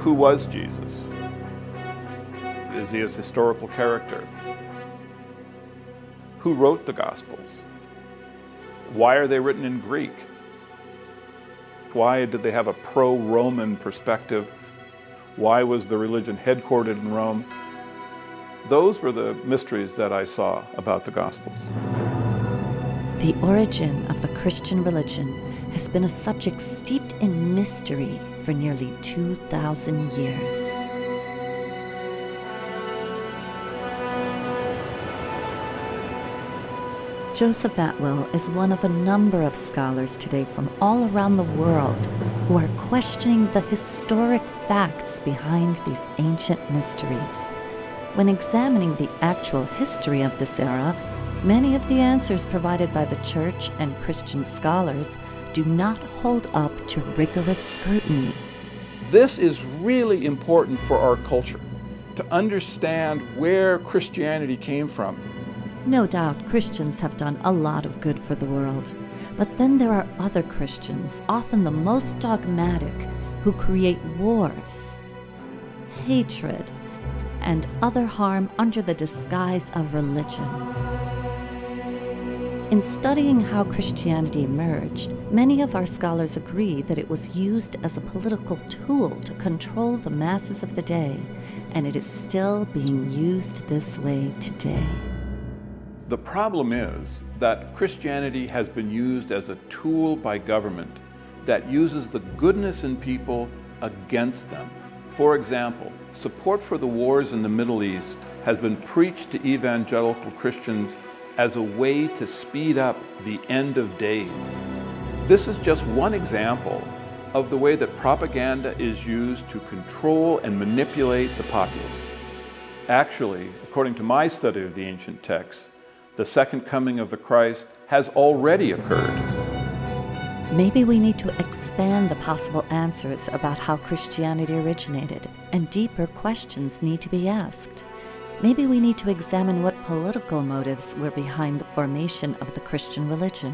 Who was Jesus? Is he a historical character? Who wrote the Gospels? Why are they written in Greek? Why did they have a pro-Roman perspective? Why was the religion headquartered in Rome? Those were the mysteries that I saw about the Gospels. The origin of the Christian religion has been a subject steeped in mystery for nearly 2,000 years. Joseph Atwill is one of a number of scholars today from all around the world who are questioning the historic facts behind these ancient mysteries. When examining the actual history of this era, many of the answers provided by the Church and Christian scholars do not hold up to rigorous scrutiny. This is really important for our culture, to understand where Christianity came from. No doubt Christians have done a lot of good for the world, but then there are other Christians, often the most dogmatic, who create wars, hatred, and other harm under the disguise of religion. In studying how Christianity emerged, many of our scholars agree that it was used as a political tool to control the masses of the day, and it is still being used this way today. The problem is that Christianity has been used as a tool by government that uses the goodness in people against them. For example, support for the wars in the Middle East has been preached to evangelical Christians as a way to speed up the end of days. This is just one example of the way that propaganda is used to control and manipulate the populace. Actually, according to my study of the ancient texts, the second coming of the Christ has already occurred. Maybe we need to expand the possible answers about how Christianity originated, and deeper questions need to be asked. Maybe we need to examine what political motives were behind the formation of the Christian religion.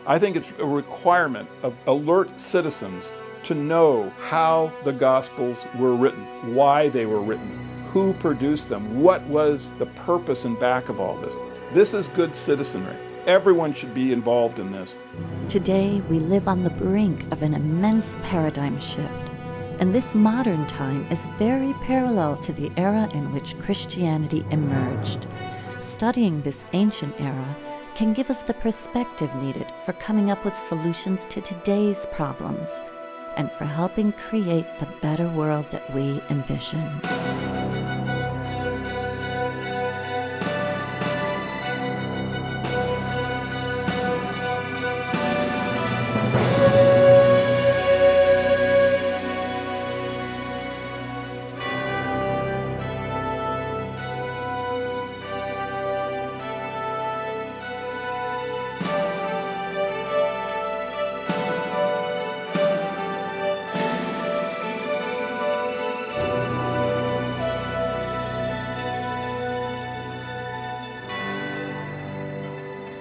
I think it's a requirement of alert citizens to know how the Gospels were written, why they were written, who produced them, what was the purpose and back of all this. This is good citizenry. Everyone should be involved in this. Today, we live on the brink of an immense paradigm shift, and this modern time is very parallel to the era in which Christianity emerged. Studying this ancient era can give us the perspective needed for coming up with solutions to today's problems, and for helping create the better world that we envision.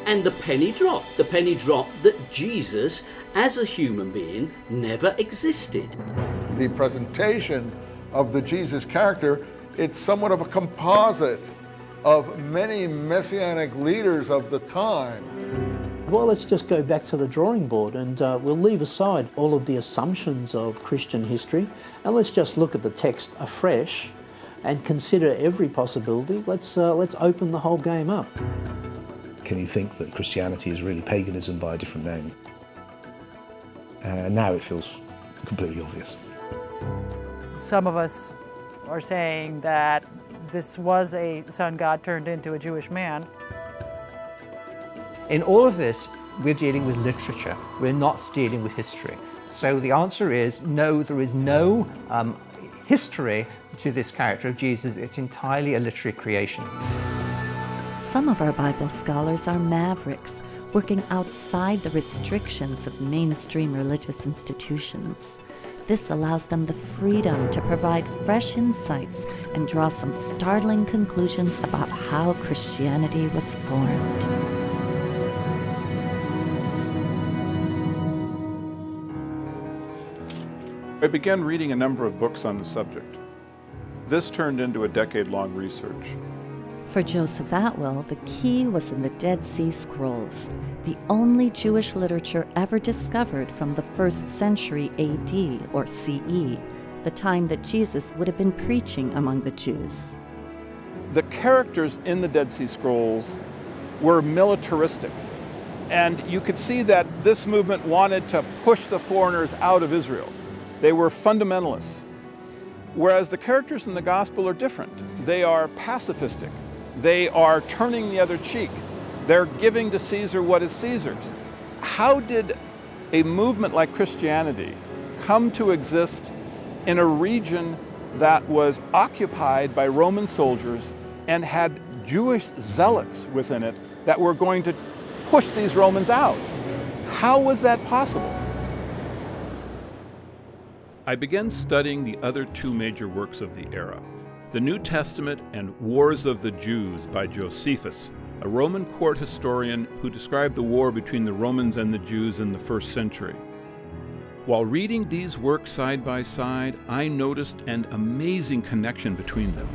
And the penny dropped that Jesus, as a human being, never existed. The presentation of the Jesus character, it's somewhat of a composite of many messianic leaders of the time. Well, let's just go back to the drawing board, and we'll leave aside all of the assumptions of Christian history, and let's just look at the text afresh and consider every possibility. Let's open the whole game up. Can you think that Christianity is really paganism by a different name? Now it feels completely obvious. Some of us are saying that this was a sun god turned into a Jewish man. In all of this, we're dealing with literature. We're not dealing with history. So the answer is no, there is no history to this character of Jesus. It's entirely a literary creation. Some of our Bible scholars are mavericks, working outside the restrictions of mainstream religious institutions. This allows them the freedom to provide fresh insights and draw some startling conclusions about how Christianity was formed. I began reading a number of books on the subject. This turned into a decade-long research. For Joseph Atwill, the key was in the Dead Sea Scrolls, the only Jewish literature ever discovered from the 1st century AD or CE, the time that Jesus would have been preaching among the Jews. The characters in the Dead Sea Scrolls were militaristic, and you could see that this movement wanted to push the foreigners out of Israel. They were fundamentalists, whereas the characters in the Gospel are different. They are pacifistic. They are turning the other cheek. They're giving to Caesar what is Caesar's. How did a movement like Christianity come to exist in a region that was occupied by Roman soldiers and had Jewish zealots within it that were going to push these Romans out? How was that possible? I began studying the other two major works of the era, the New Testament and Wars of the Jews by Josephus, a Roman court historian who described the war between the Romans and the Jews in the 1st century. While reading these works side by side, I noticed an amazing connection between them.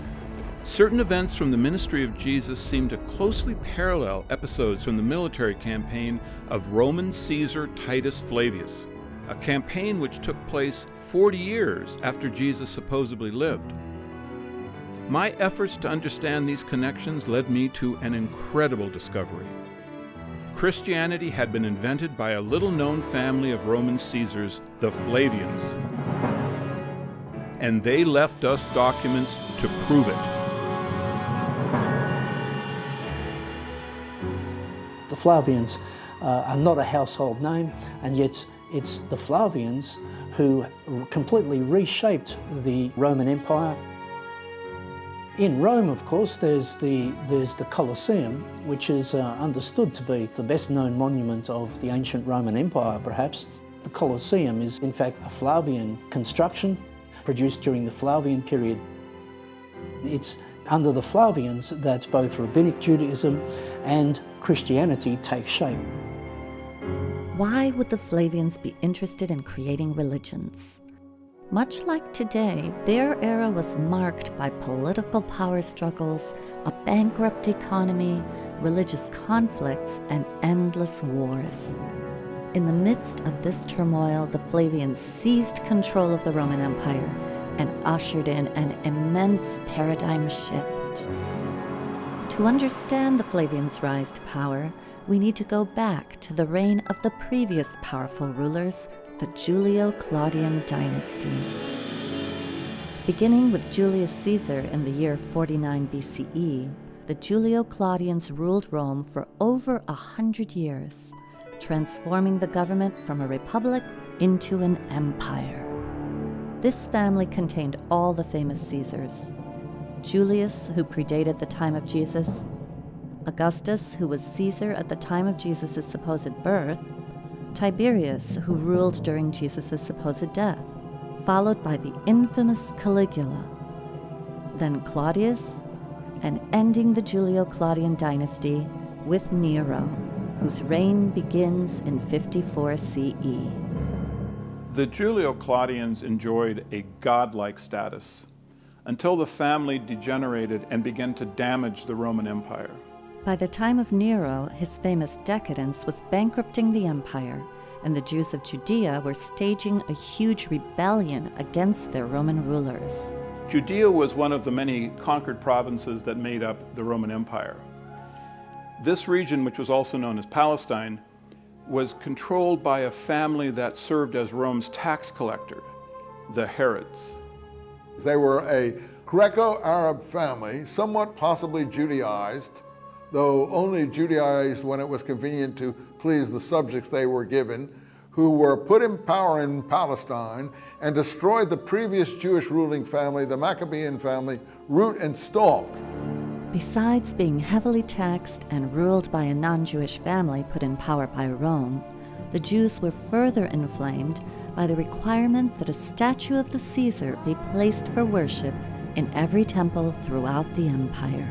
Certain events from the ministry of Jesus seemed to closely parallel episodes from the military campaign of Roman Caesar Titus Flavius, a campaign which took place 40 years after Jesus supposedly lived. My efforts to understand these connections led me to an incredible discovery. Christianity had been invented by a little-known family of Roman Caesars, the Flavians, and they left us documents to prove it. The Flavians are not a household name, and yet it's the Flavians who completely reshaped the Roman Empire. In Rome, of course, there's the Colosseum, which is understood to be the best-known monument of the ancient Roman Empire, perhaps. The Colosseum is, in fact, a Flavian construction produced during the Flavian period. It's under the Flavians that both Rabbinic Judaism and Christianity take shape. Why would the Flavians be interested in creating religions? Much like today, their era was marked by political power struggles, a bankrupt economy, religious conflicts, and endless wars. In the midst of this turmoil, the Flavians seized control of the Roman Empire and ushered in an immense paradigm shift. To understand the Flavians' rise to power, we need to go back to the reign of the previous powerful rulers, the Julio-Claudian dynasty. Beginning with Julius Caesar in the year 49 BCE, the Julio-Claudians ruled Rome for over 100 years, transforming the government from a republic into an empire. This family contained all the famous Caesars: Julius, who predated the time of Jesus; Augustus, who was Caesar at the time of Jesus' supposed birth; Tiberius, who ruled during Jesus' supposed death, followed by the infamous Caligula; then Claudius, and ending the Julio-Claudian dynasty with Nero, whose reign begins in 54 CE. The Julio-Claudians enjoyed a godlike status until the family degenerated and began to damage the Roman Empire. By the time of Nero, his famous decadence was bankrupting the empire, and the Jews of Judea were staging a huge rebellion against their Roman rulers. Judea was one of the many conquered provinces that made up the Roman Empire. This region, which was also known as Palestine, was controlled by a family that served as Rome's tax collector, the Herods. They were a Greco-Arab family, somewhat possibly Judaized, though only Judaized when it was convenient to please the subjects they were given, who were put in power in Palestine and destroyed the previous Jewish ruling family, the Maccabean family, root and stalk. Besides being heavily taxed and ruled by a non-Jewish family put in power by Rome, the Jews were further inflamed by the requirement that a statue of the Caesar be placed for worship in every temple throughout the empire.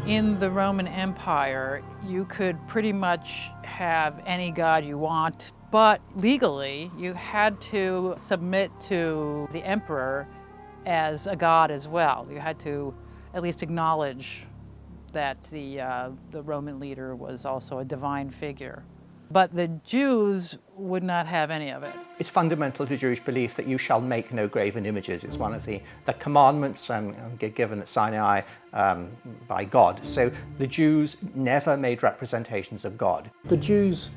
In the Roman Empire, you could pretty much have any god you want But legally, you had to submit to the emperor as a god as well. You had to at least acknowledge that the Roman leader was also a divine figure. But the Jews would not have any of it. It's fundamental to Jewish belief that you shall make no graven images. It's one of the commandments given at Sinai by God. So the Jews never made representations of God. The Jews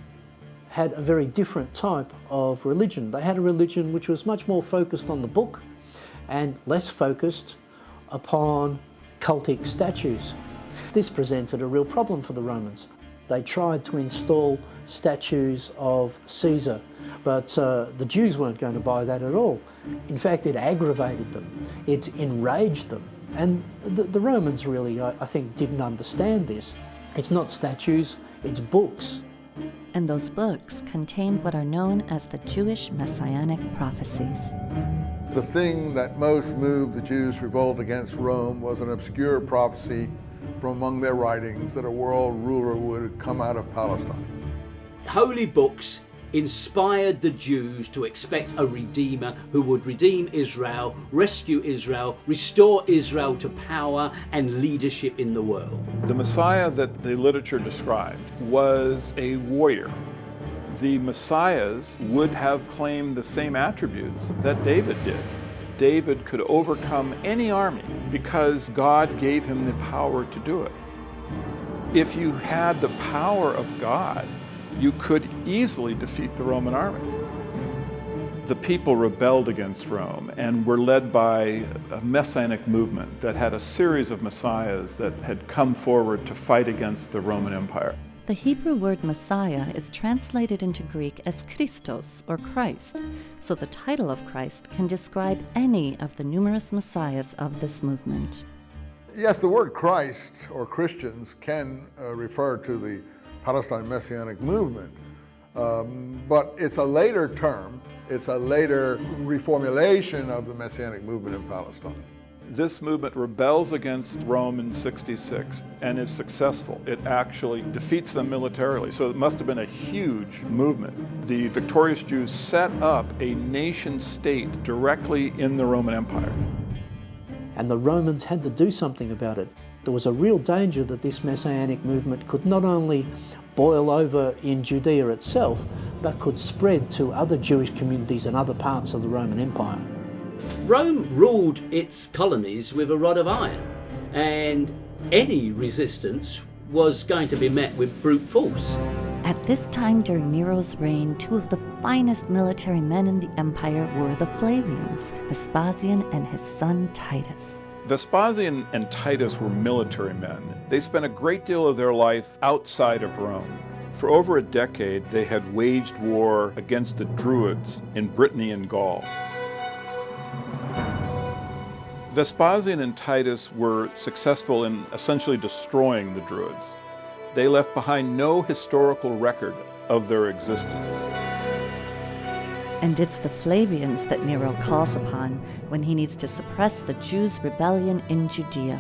had a very different type of religion. They had a religion which was much more focused on the book and less focused upon cultic statues. This presented a real problem for the Romans. They tried to install statues of Caesar, but the Jews weren't going to buy that at all. In fact, it aggravated them, it enraged them. And the Romans really, I think, didn't understand this. It's not statues, it's books. And those books contained what are known as the Jewish Messianic prophecies. The thing that most moved the Jews' revolt against Rome was an obscure prophecy from among their writings that a world ruler would come out of Palestine. Holy books inspired the Jews to expect a redeemer who would redeem Israel, rescue Israel, restore Israel to power and leadership in the world. The Messiah that the literature described was a warrior. The Messiahs would have claimed the same attributes that David did. David could overcome any army because God gave him the power to do it. If you had the power of God, you could easily defeat the Roman army. The people rebelled against Rome and were led by a messianic movement that had a series of messiahs that had come forward to fight against the Roman Empire. The Hebrew word Messiah is translated into Greek as Christos, or Christ, so the title of Christ can describe any of the numerous messiahs of this movement. Yes, the word Christ or Christians can refer to the Palestine Messianic movement, but it's a later term. It's a later reformulation of the Messianic movement in Palestine. This movement rebels against Rome in 66 and is successful. It actually defeats them militarily, so it must have been a huge movement. The victorious Jews set up a nation state directly in the Roman Empire. And the Romans had to do something about it. There was a real danger that this Messianic movement could not only boil over in Judea itself, but could spread to other Jewish communities and other parts of the Roman Empire. Rome ruled its colonies with a rod of iron, and any resistance was going to be met with brute force. At this time during Nero's reign, two of the finest military men in the empire were the Flavians, Vespasian and his son Titus. Vespasian and Titus were military men. They spent a great deal of their life outside of Rome. For over a decade, they had waged war against the Druids in Brittany and Gaul. Vespasian and Titus were successful in essentially destroying the Druids. They left behind no historical record of their existence. And it's the Flavians that Nero calls upon when he needs to suppress the Jews' rebellion in Judea.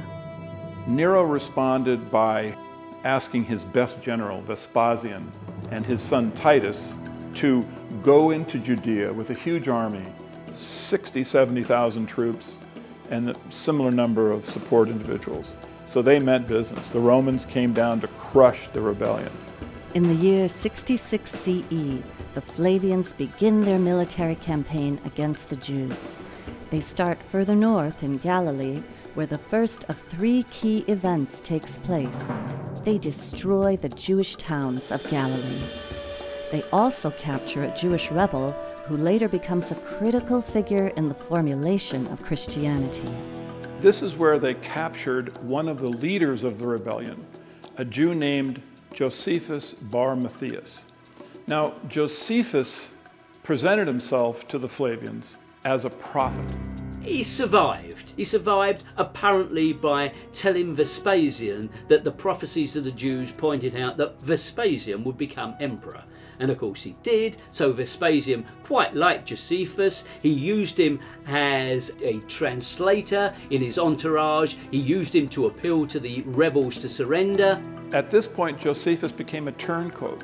Nero responded by asking his best general, Vespasian, and his son Titus to go into Judea with a huge army, 70,000 troops, and a similar number of support individuals. So they meant business. The Romans came down to crush the rebellion. In the year 66 CE, the Flavians begin their military campaign against the Jews. They start further north in Galilee, where the first of three key events takes place. They destroy the Jewish towns of Galilee. They also capture a Jewish rebel who later becomes a critical figure in the formulation of Christianity. This is where they captured one of the leaders of the rebellion, a Jew named Josephus Bar Matthias. Now, Josephus presented himself to the Flavians as a prophet. He survived. He survived apparently by telling Vespasian that the prophecies of the Jews pointed out that Vespasian would become emperor. And of course he did, so Vespasian quite liked Josephus. He used him as a translator in his entourage. He used him to appeal to the rebels to surrender. At this point, Josephus became a turncoat,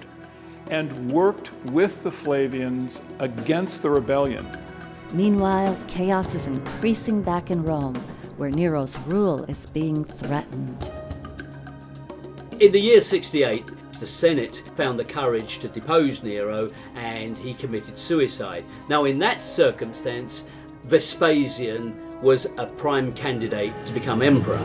and worked with the Flavians against the rebellion. Meanwhile, chaos is increasing back in Rome, where Nero's rule is being threatened. In the year 68, the Senate found the courage to depose Nero and he committed suicide. Now, in that circumstance, Vespasian was a prime candidate to become emperor.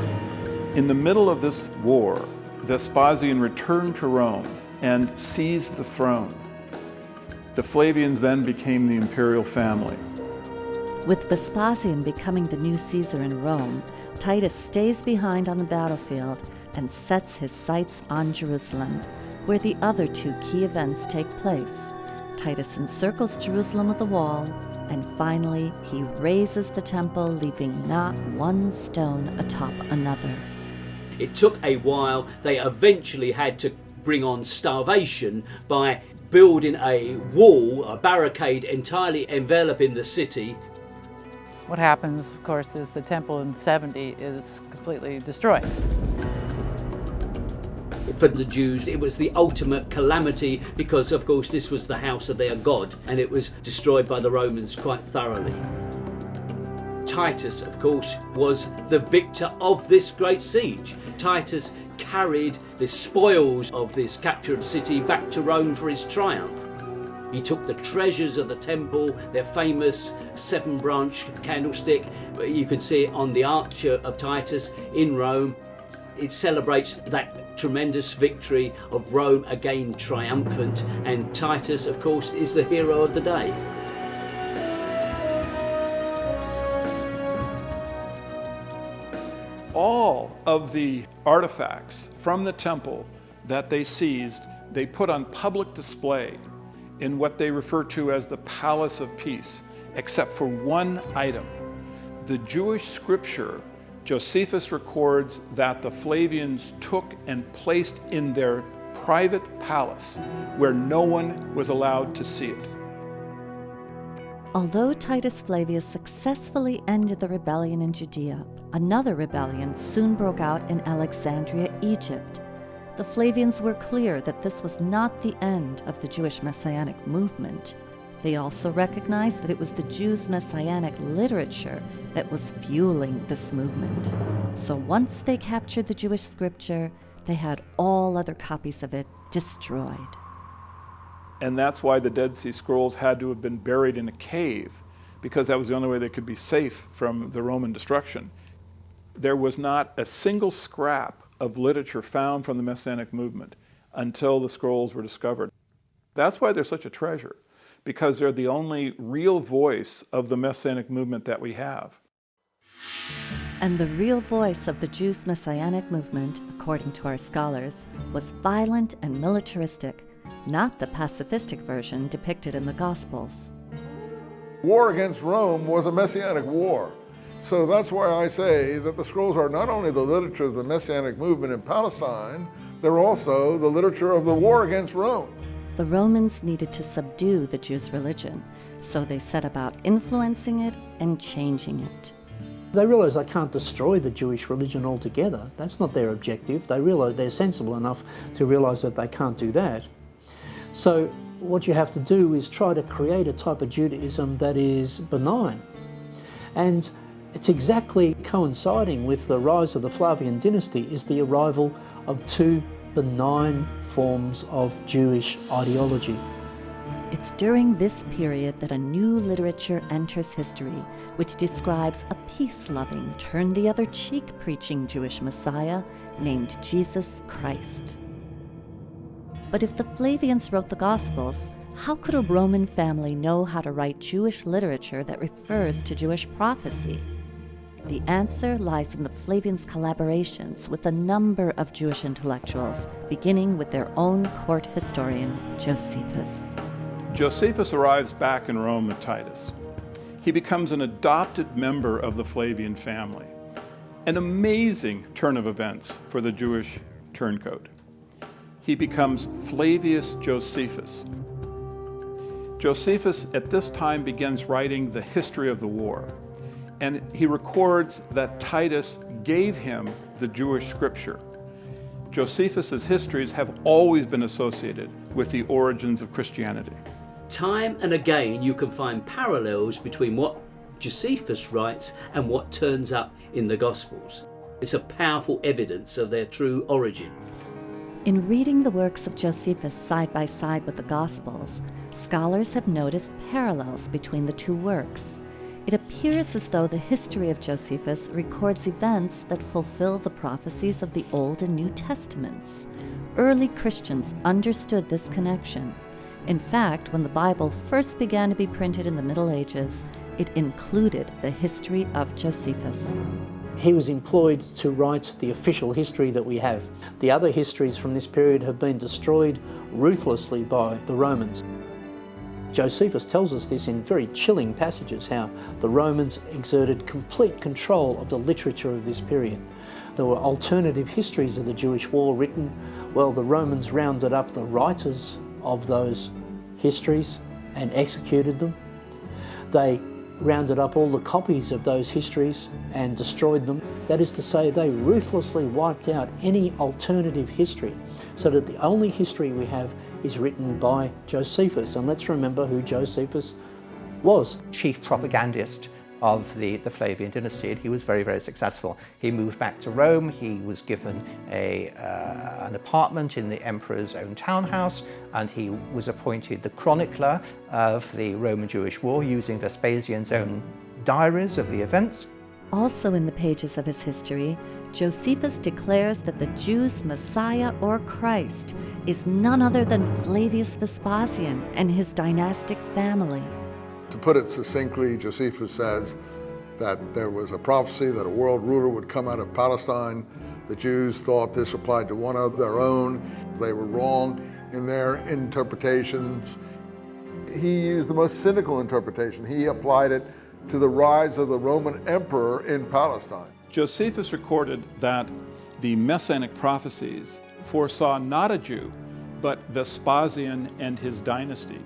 In the middle of this war, Vespasian returned to Rome and seized the throne. The Flavians then became the imperial family. With Vespasian becoming the new Caesar in Rome, Titus stays behind on the battlefield and sets his sights on Jerusalem, where the other two key events take place. Titus encircles Jerusalem with a wall, and finally he razes the temple, leaving not one stone atop another. It took a while. They eventually had to bring on starvation by building a wall, a barricade entirely enveloping the city. What happens, of course, is the temple in 70 is completely destroyed. For the Jews, it was the ultimate calamity because, of course, this was the house of their God and it was destroyed by the Romans quite thoroughly. Titus, of course, was the victor of this great siege. Titus carried the spoils of this captured city back to Rome for his triumph. He took the treasures of the temple, their famous 7-branch candlestick. You can see it on the Arch of Titus in Rome. It celebrates that tremendous victory of Rome again triumphant, and Titus, of course, is the hero of the day. All of the artifacts from the temple that they seized, they put on public display in what they refer to as the Palace of Peace, except for one item. The Jewish scripture, Josephus records that the Flavians took and placed in their private palace where no one was allowed to see it. Although Titus Flavius successfully ended the rebellion in Judea, another rebellion soon broke out in Alexandria, Egypt. The Flavians were clear that this was not the end of the Jewish Messianic movement. They also recognized that it was the Jews' Messianic literature that was fueling this movement. So once they captured the Jewish scripture, they had all other copies of it destroyed. And that's why the Dead Sea Scrolls had to have been buried in a cave, because that was the only way they could be safe from the Roman destruction. There was not a single scrap of literature found from the Messianic movement until the scrolls were discovered. That's why they're such a treasure, because they're the only real voice of the Messianic movement that we have. And the real voice of the Jews' Messianic movement, according to our scholars, was violent and militaristic, not the pacifistic version depicted in the Gospels. War against Rome was a Messianic war. So that's why I say that the scrolls are not only the literature of the Messianic movement in Palestine, they're also the literature of the war against Rome. The Romans needed to subdue the Jews' religion, so they set about influencing it and changing it. They realise they can't destroy the Jewish religion altogether. That's not their objective. They realise they're sensible enough to realise that they can't do that. So what you have to do is try to create a type of Judaism that is benign. And it's exactly coinciding with the rise of the Flavian dynasty is the arrival of two benign forms of Jewish ideology. It's during this period that a new literature enters history, which describes a peace-loving, turn-the-other-cheek preaching Jewish Messiah named Jesus Christ. But if the Flavians wrote the Gospels, how could a Roman family know how to write Jewish literature that refers to Jewish prophecy? The answer lies in the Flavians' collaborations with a number of Jewish intellectuals, beginning with their own court historian, Josephus. Josephus arrives back in Rome with Titus. He becomes an adopted member of the Flavian family. An amazing turn of events for the Jewish turncoat. He becomes Flavius Josephus. Josephus at this time begins writing the history of the war. And he records that Titus gave him the Jewish scripture. Josephus's histories have always been associated with the origins of Christianity. Time and again you can find parallels between what Josephus writes and what turns up in the Gospels. It's a powerful evidence of their true origin. In reading the works of Josephus side by side with the Gospels, scholars have noticed parallels between the two works. It appears as though the history of Josephus records events that fulfill the prophecies of the Old and New Testaments. Early Christians understood this connection. In fact, when the Bible first began to be printed in the Middle Ages, it included the history of Josephus. He was employed to write the official history that we have. The other histories from this period have been destroyed ruthlessly by the Romans. Josephus tells us this in very chilling passages, how the Romans exerted complete control of the literature of this period. There were alternative histories of the Jewish war written. Well, the Romans rounded up the writers of those histories and executed them. They rounded up all the copies of those histories and destroyed them. That is to say, they ruthlessly wiped out any alternative history, so that the only history we have is written by Josephus. And let's remember who Josephus was. Chief propagandist of the Flavian dynasty, and he was very, very successful. He moved back to Rome. He was given an apartment in the emperor's own townhouse, and he was appointed the chronicler of the Roman Jewish War, using Vespasian's own diaries of the events. Also in the pages of his history, Josephus declares that the Jews' Messiah or Christ is none other than Flavius Vespasian and his dynastic family. To put it succinctly, Josephus says that there was a prophecy that a world ruler would come out of Palestine. The Jews thought this applied to one of their own. They were wrong in their interpretations. He used the most cynical interpretation. He applied it to the rise of the Roman emperor in Palestine. Josephus recorded that the Messianic prophecies foresaw not a Jew, but Vespasian and his dynasty.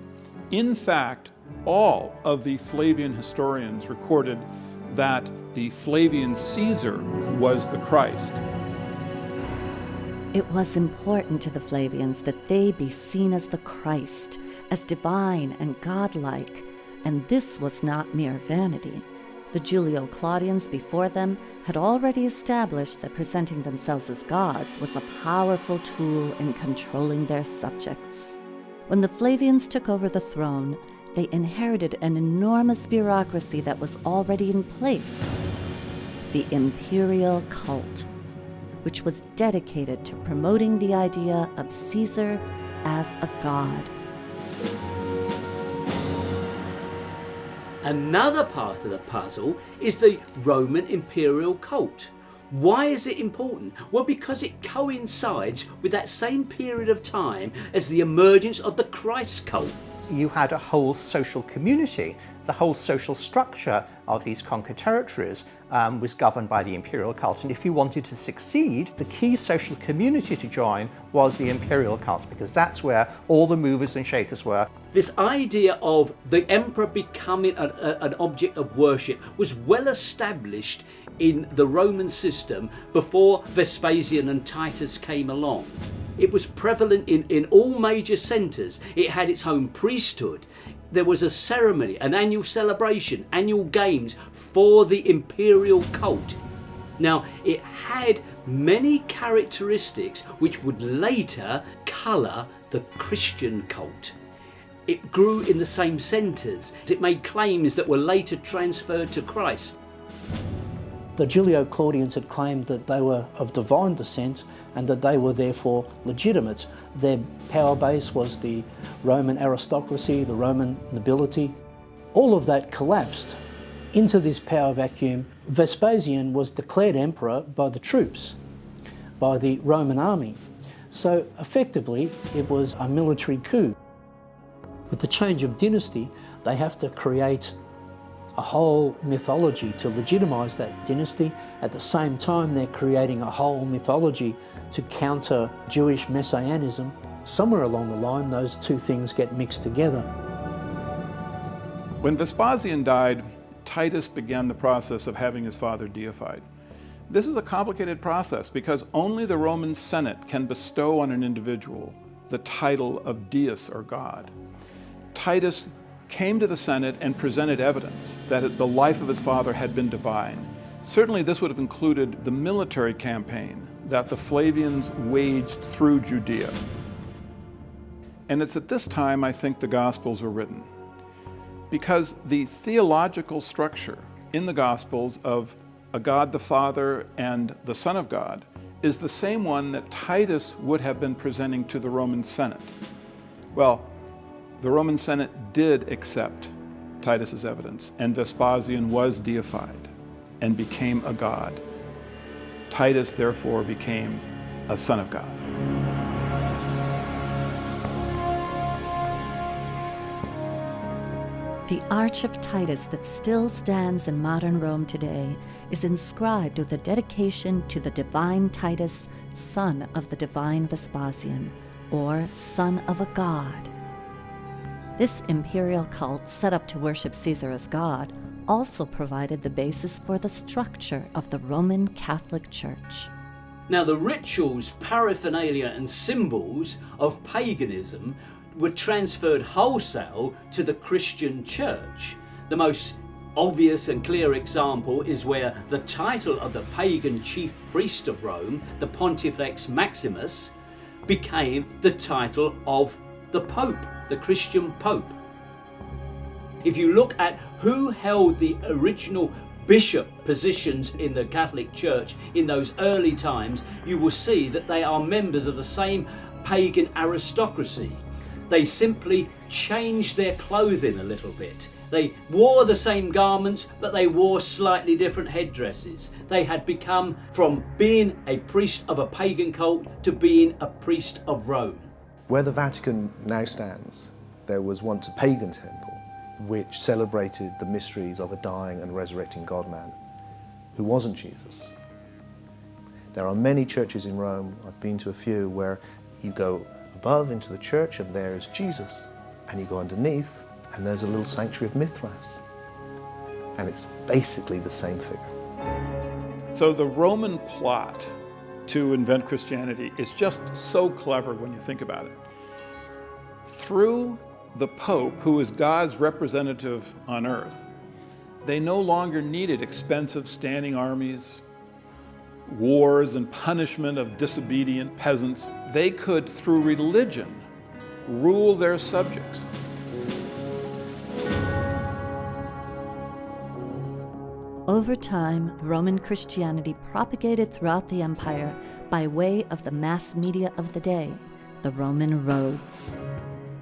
In fact, all of the Flavian historians recorded that the Flavian Caesar was the Christ. It was important to the Flavians that they be seen as the Christ, as divine and godlike, and this was not mere vanity. The Julio-Claudians before them had already established that presenting themselves as gods was a powerful tool in controlling their subjects. When the Flavians took over the throne, they inherited an enormous bureaucracy that was already in place, the imperial cult, which was dedicated to promoting the idea of Caesar as a god. Another part of the puzzle is the Roman imperial cult. Why is it important? Well, because it coincides with that same period of time as the emergence of the Christ cult. You had a whole social community. The whole social structure of these conquered territories was governed by the imperial cult. And if you wanted to succeed, the key social community to join was the imperial cult, because that's where all the movers and shakers were. This idea of the emperor becoming an object of worship was well established in the Roman system before Vespasian and Titus came along. It was prevalent in all major centres. It had its own priesthood. There was a ceremony, an annual celebration, annual games for the imperial cult. Now, it had many characteristics which would later colour the Christian cult. It grew in the same centres. It made claims that were later transferred to Christ. The Julio-Claudians had claimed that they were of divine descent and that they were therefore legitimate. Their power base was the Roman aristocracy, the Roman nobility. All of that collapsed into this power vacuum. Vespasian was declared emperor by the troops, by the Roman army. So effectively, it was a military coup. With the change of dynasty, they have to create a whole mythology to legitimise that dynasty. At the same time, they're creating a whole mythology to counter Jewish messianism. Somewhere along the line, those two things get mixed together. When Vespasian died, Titus began the process of having his father deified. This is a complicated process because only the Roman Senate can bestow on an individual the title of deus or God. Titus came to the Senate and presented evidence that the life of his father had been divine. Certainly this would have included the military campaign that the Flavians waged through Judea. And it's at this time I think the Gospels were written, because the theological structure in the Gospels of a God the Father and the Son of God is the same one that Titus would have been presenting to the Roman Senate. Well, the Roman Senate did accept Titus's evidence, and Vespasian was deified and became a god. Titus therefore became a son of God. The Arch of Titus that still stands in modern Rome today is inscribed with a dedication to the divine Titus, son of the divine Vespasian, or son of a god. This imperial cult, set up to worship Caesar as God, also provided the basis for the structure of the Roman Catholic Church. Now, the rituals, paraphernalia, and symbols of paganism were transferred wholesale to the Christian church. The most obvious and clear example is where the title of the pagan chief priest of Rome, the Pontifex Maximus, became the title of the Pope, the Christian Pope. If you look at who held the original bishop positions in the Catholic Church in those early times, you will see that they are members of the same pagan aristocracy. They simply changed their clothing a little bit. They wore the same garments, but they wore slightly different headdresses. They had become from being a priest of a pagan cult to being a priest of Rome. Where the Vatican now stands, there was once a pagan temple which celebrated the mysteries of a dying and resurrecting God-man who wasn't Jesus. There are many churches in Rome, I've been to a few, where you go above into the church and there is Jesus, and you go underneath and there's a little sanctuary of Mithras, and it's basically the same figure. So the Roman plot to invent Christianity is just so clever when you think about it. Through the Pope, who is God's representative on earth, they no longer needed expensive standing armies, wars, and punishment of disobedient peasants. They could, through religion, rule their subjects. Over time, Roman Christianity propagated throughout the empire by way of the mass media of the day, the Roman roads.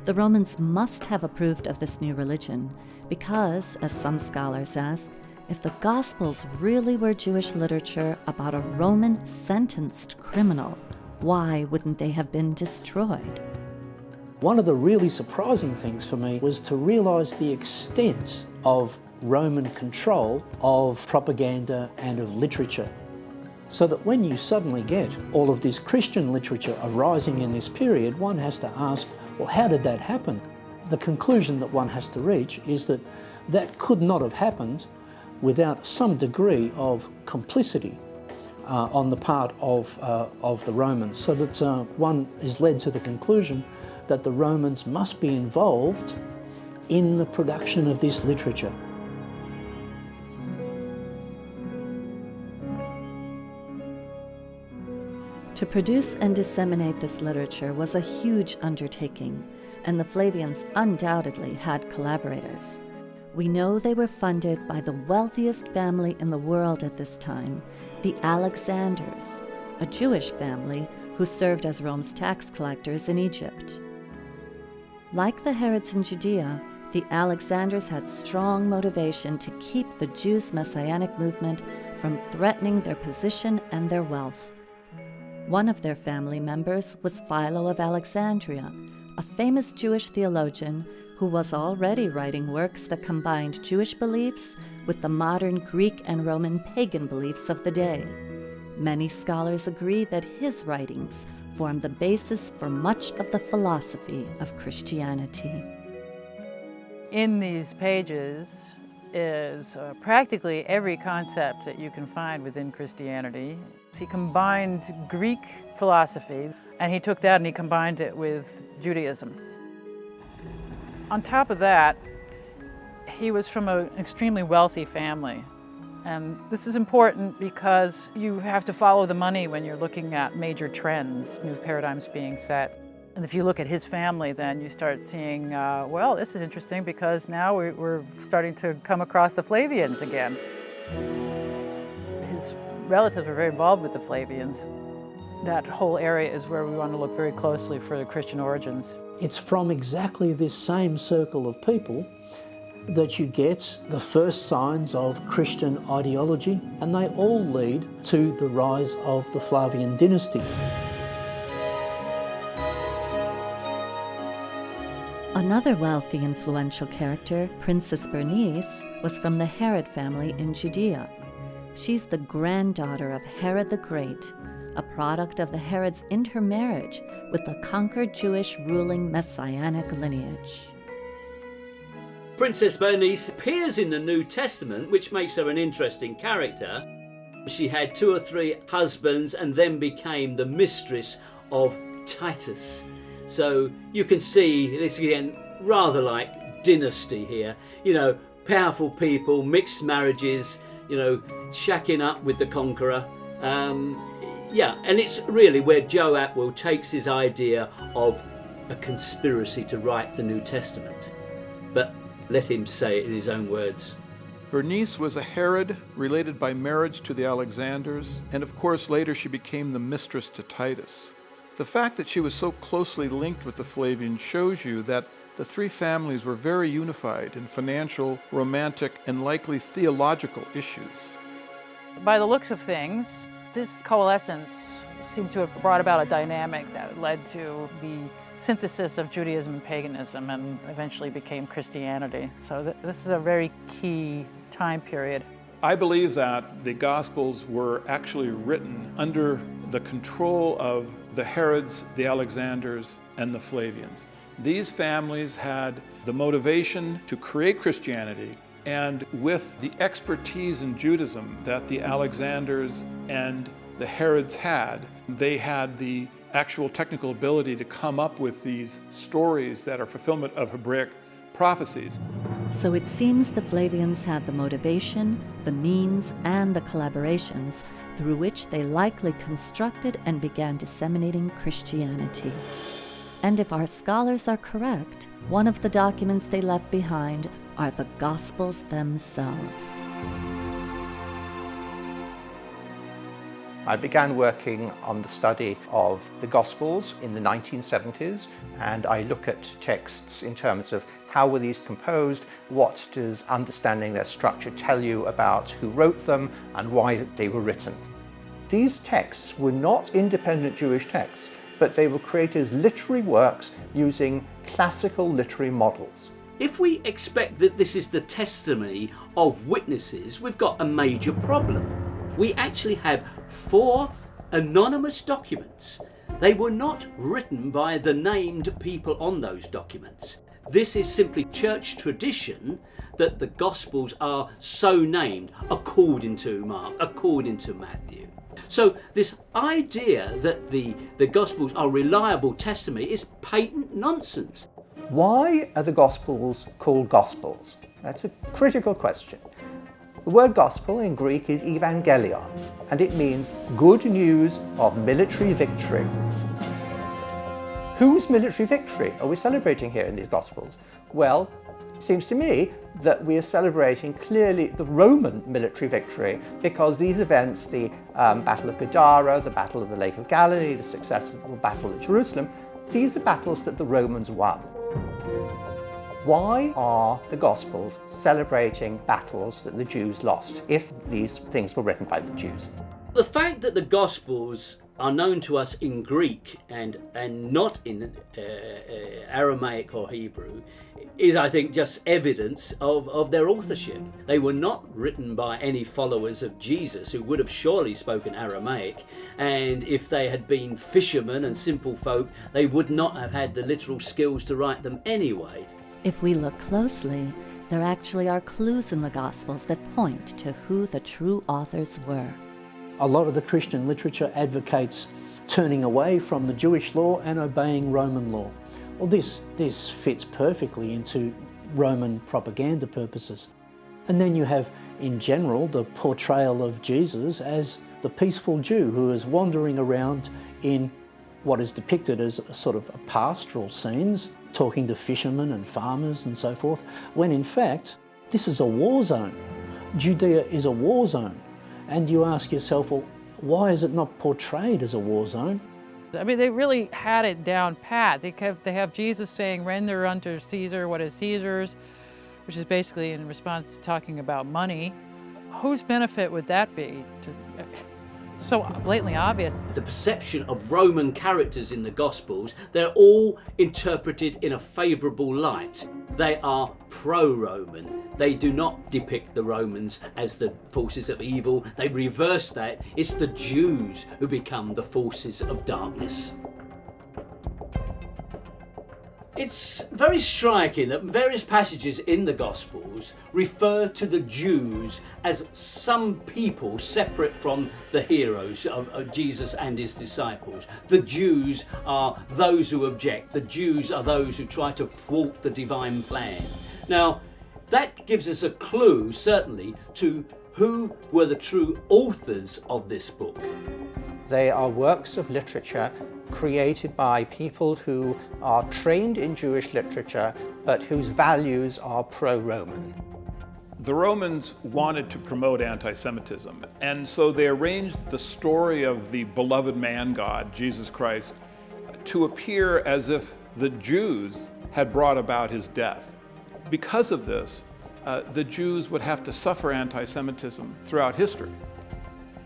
The Romans must have approved of this new religion because, as some scholars ask, if the Gospels really were Jewish literature about a Roman sentenced criminal, why wouldn't they have been destroyed? One of the really surprising things for me was to realize the extent of Roman control of propaganda and of literature. So that when you suddenly get all of this Christian literature arising in this period, one has to ask, well, how did that happen? The conclusion that one has to reach is that that could not have happened without some degree of complicity on the part of the Romans, so that one is led to the conclusion that the Romans must be involved in the production of this literature. To produce and disseminate this literature was a huge undertaking, and the Flavians undoubtedly had collaborators. We know they were funded by the wealthiest family in the world at this time, the Alexanders, a Jewish family who served as Rome's tax collectors in Egypt. Like the Herods in Judea, the Alexanders had strong motivation to keep the Jews' messianic movement from threatening their position and their wealth. One of their family members was Philo of Alexandria, a famous Jewish theologian who was already writing works that combined Jewish beliefs with the modern Greek and Roman pagan beliefs of the day. Many scholars agree that his writings form the basis for much of the philosophy of Christianity. In these pages, is practically every concept that you can find within Christianity. He combined Greek philosophy, and he took that and he combined it with Judaism. On top of that, he was from an extremely wealthy family. And this is important because you have to follow the money when you're looking at major trends, new paradigms being set. And if you look at his family, then you start seeing, well, this is interesting because now we're starting to come across the Flavians again. His relatives were very involved with the Flavians. That whole area is where we want to look very closely for the Christian origins. It's from exactly this same circle of people that you get the first signs of Christian ideology, and they all lead to the rise of the Flavian dynasty. Another wealthy, influential character, Princess Bernice, was from the Herod family in Judea. She's the granddaughter of Herod the Great, a product of the Herods' intermarriage with the conquered Jewish ruling Messianic lineage. Princess Bernice appears in the New Testament, which makes her an interesting character. She had 2 or 3 husbands and then became the mistress of Titus. So you can see this again, rather like dynasty here. You know, powerful people, mixed marriages, you know, shacking up with the conqueror. Yeah, and it's really where Joe Atwill takes his idea of a conspiracy to write the New Testament. But let him say it in his own words. Bernice was a Herod related by marriage to the Alexanders, and of course later she became the mistress to Titus. The fact that she was so closely linked with the Flavians shows you that the 3 families were very unified in financial, romantic, and likely theological issues. By the looks of things, this coalescence seemed to have brought about a dynamic that led to the synthesis of Judaism and paganism and eventually became Christianity. So this is a very key time period. I believe that the Gospels were actually written under the control of the Herods, the Alexanders, and the Flavians. These families had the motivation to create Christianity, and with the expertise in Judaism that the Alexanders and the Herods had, they had the actual technical ability to come up with these stories that are fulfillment of Hebraic prophecies. So it seems the Flavians had the motivation, the means, and the collaborations through which they likely constructed and began disseminating Christianity. And if our scholars are correct, one of the documents they left behind are the Gospels themselves. I began working on the study of the Gospels in the 1970s, and I look at texts in terms of how were these composed, what does understanding their structure tell you about who wrote them and why they were written. These texts were not independent Jewish texts, but they were created as literary works using classical literary models. If we expect that this is the testimony of witnesses, we've got a major problem. We actually have 4 anonymous documents. They were not written by the named people on those documents. This is simply church tradition that the Gospels are so named according to Mark, according to Matthew. So this idea that the Gospels are reliable testimony is patent nonsense. Why are the Gospels called Gospels? That's a critical question. The word gospel in Greek is evangelion, and it means good news of military victory. Whose military victory are we celebrating here in these Gospels? Well, it seems to me that we are celebrating clearly the Roman military victory, because these events, the Battle of Gadara, the Battle of the Lake of Galilee, the successful Battle of Jerusalem, these are battles that the Romans won. Why are the Gospels celebrating battles that the Jews lost if these things were written by the Jews? The fact that the Gospels are known to us in Greek and not in Aramaic or Hebrew is, I think, just evidence of their authorship. They were not written by any followers of Jesus who would have surely spoken Aramaic, and if they had been fishermen and simple folk, they would not have had the literal skills to write them anyway. If we look closely, there actually are clues in the Gospels that point to who the true authors were. A lot of the Christian literature advocates turning away from the Jewish law and obeying Roman law. Well, this fits perfectly into Roman propaganda purposes. And then you have, in general, the portrayal of Jesus as the peaceful Jew who is wandering around in what is depicted as a sort of a pastoral scenes, talking to fishermen and farmers and so forth, when in fact, this is a war zone. Judea is a war zone. And you ask yourself, well, why is it not portrayed as a war zone? I mean, they really had it down pat. They have Jesus saying, render unto Caesar what is Caesar's, which is basically in response to talking about money. Whose benefit would that be? It's so blatantly obvious. The perception of Roman characters in the Gospels, they're all interpreted in a favourable light. They are pro-Roman. They do not depict the Romans as the forces of evil. They reverse that. It's the Jews who become the forces of darkness. It's very striking that various passages in the Gospels refer to the Jews as some people separate from the heroes of Jesus and his disciples. The Jews are those who object. The Jews are those who try to thwart the divine plan. Now, that gives us a clue, certainly, to who were the true authors of this book. They are works of literature created by people who are trained in Jewish literature, but whose values are pro-Roman. The Romans wanted to promote anti-Semitism, and so they arranged the story of the beloved man God, Jesus Christ, to appear as if the Jews had brought about his death. Because of this, the Jews would have to suffer anti-Semitism throughout history.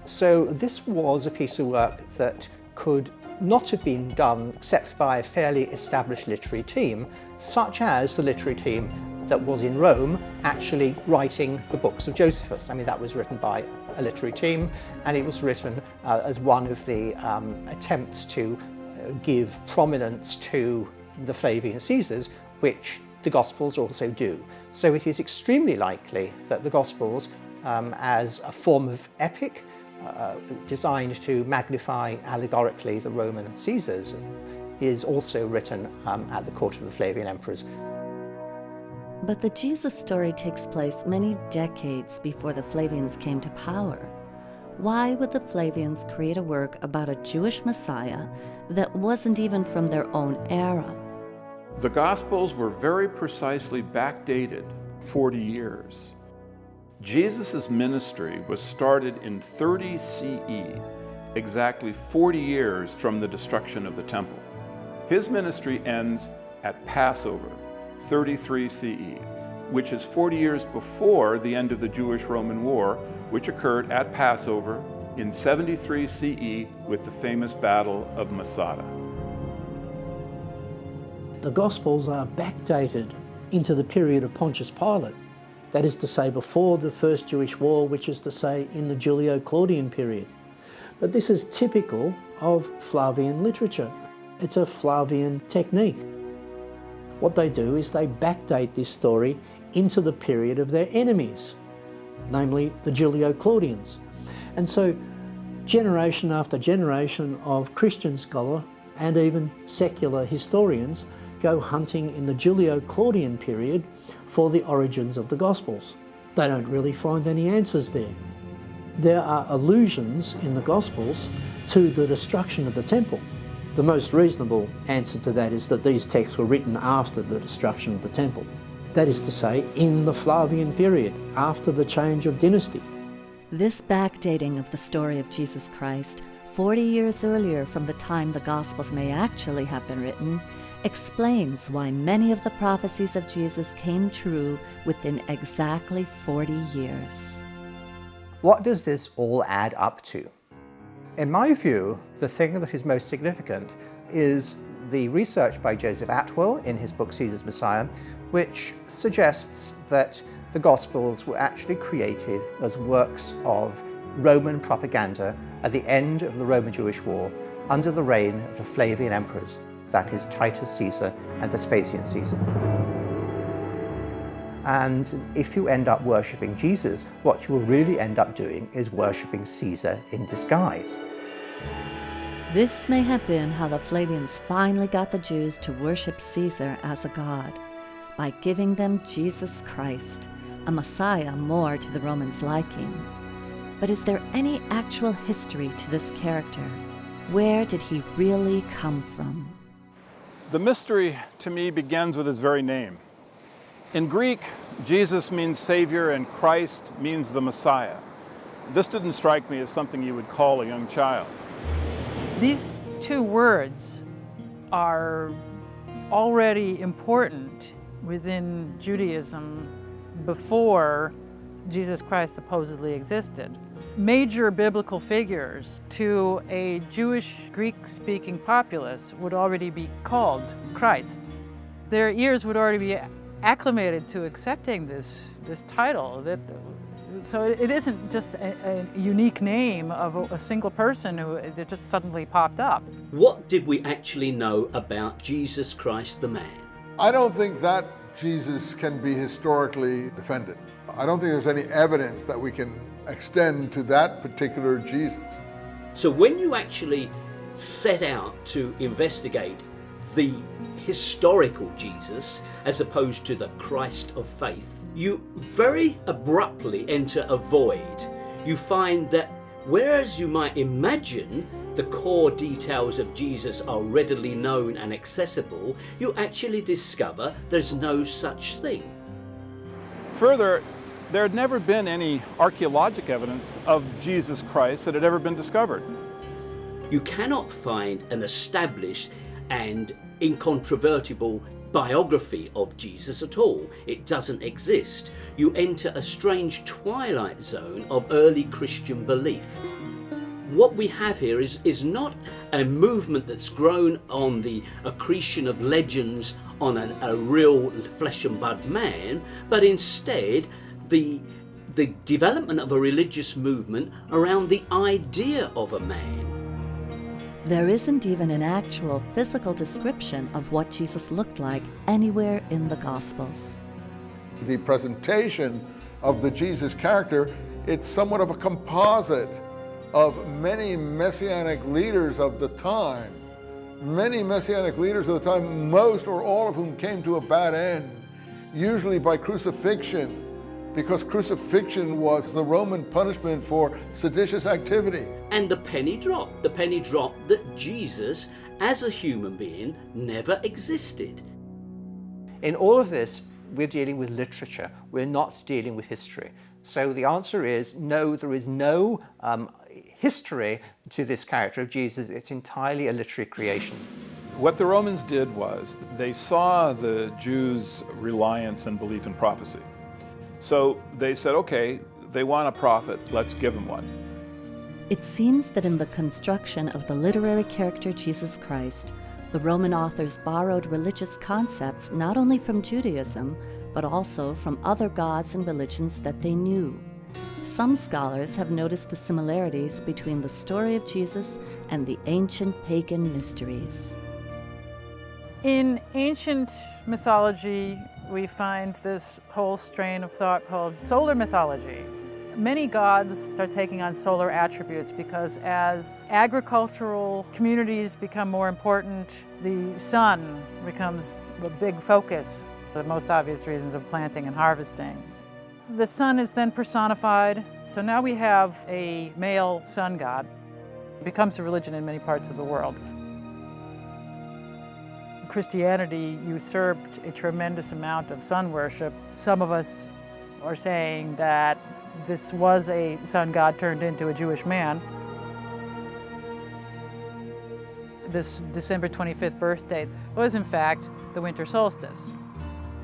So this was a piece of work that could not have been done except by a fairly established literary team, such as the literary team that was in Rome actually writing the books of Josephus. I mean, that was written by a literary team, and it was written as one of the attempts to give prominence to the Flavian Caesars, which the Gospels also do. So it is extremely likely that the Gospels, as a form of epic, designed to magnify allegorically the Roman Caesars, is also written at the court of the Flavian emperors. But the Jesus story takes place many decades before the Flavians came to power. Why would the Flavians create a work about a Jewish Messiah that wasn't even from their own era? The Gospels were very precisely backdated 40 years. Jesus' ministry was started in 30 CE, exactly 40 years from the destruction of the temple. His ministry ends at Passover, 33 CE, which is 40 years before the end of the Jewish-Roman War, which occurred at Passover in 73 CE with the famous Battle of Masada. The Gospels are backdated into the period of Pontius Pilate. That is to say, before the First Jewish War, which is to say, in the Julio-Claudian period. But this is typical of Flavian literature. It's a Flavian technique. What they do is they backdate this story into the period of their enemies, namely the Julio-Claudians. And so, generation after generation of Christian scholar and even secular historians go hunting in the Julio-Claudian period for the origins of the Gospels. They don't really find any answers there. There are allusions in the Gospels to the destruction of the temple. The most reasonable answer to that is that these texts were written after the destruction of the temple. That is to say, in the Flavian period, after the change of dynasty. This backdating of the story of Jesus Christ, 40 years earlier from the time the Gospels may actually have been written, explains why many of the prophecies of Jesus came true within exactly 40 years. What does this all add up to? In my view, the thing that is most significant is the research by Joseph Atwill in his book Caesar's Messiah, which suggests that the Gospels were actually created as works of Roman propaganda at the end of the Roman-Jewish War under the reign of the Flavian emperors, that is Titus Caesar and Vespasian Caesar. And if you end up worshipping Jesus, what you will really end up doing is worshipping Caesar in disguise. This may have been how the Flavians finally got the Jews to worship Caesar as a god, by giving them Jesus Christ, a Messiah more to the Romans' liking. But is there any actual history to this character? Where did he really come from? The mystery to me begins with his very name. In Greek, Jesus means Savior and Christ means the Messiah. This didn't strike me as something you would call a young child. These two words are already important within Judaism before Jesus Christ supposedly existed. Major biblical figures to a Jewish Greek-speaking populace would already be called Christ. Their ears would already be acclimated to accepting this title. So it isn't just a unique name of a single person that just suddenly popped up. What did we actually know about Jesus Christ the man? I don't think that Jesus can be historically defended. I don't think there's any evidence that we can extend to that particular Jesus. So when you actually set out to investigate the historical Jesus as opposed to the Christ of faith, you very abruptly enter a void. You find that whereas you might imagine the core details of Jesus are readily known and accessible, you actually discover there's no such thing. Further, there had never been any archaeologic evidence of Jesus Christ that had ever been discovered. You cannot find an established and incontrovertible biography of Jesus at all. It doesn't exist. You enter a strange twilight zone of early Christian belief. What we have here is not a movement that's grown on the accretion of legends on a real flesh and blood man, but instead the development of a religious movement around the idea of a man. There isn't even an actual physical description of what Jesus looked like anywhere in the Gospels. The presentation of the Jesus character, it's somewhat of a composite of many messianic leaders of the time. Many messianic leaders of the time, most or all of whom came to a bad end, usually by crucifixion, because crucifixion was the Roman punishment for seditious activity. And the penny dropped that Jesus, as a human being, never existed. In all of this, we're dealing with literature. We're not dealing with history. So the answer is no, there is no history to this character of Jesus. It's entirely a literary creation. What the Romans did was they saw the Jews' reliance and belief in prophecy. So they said, okay, they want a prophet, let's give them one. It seems that in the construction of the literary character Jesus Christ, the Roman authors borrowed religious concepts not only from Judaism, but also from other gods and religions that they knew. Some scholars have noticed the similarities between the story of Jesus and the ancient pagan mysteries. In ancient mythology, we find this whole strain of thought called solar mythology. Many gods start taking on solar attributes because as agricultural communities become more important, the sun becomes a big focus, the most obvious reasons of planting and harvesting. The sun is then personified, so now we have a male sun god. It becomes a religion in many parts of the world. Christianity usurped a tremendous amount of sun worship. Some of us are saying that this was a sun god turned into a Jewish man. This December 25th birthday was in fact the winter solstice.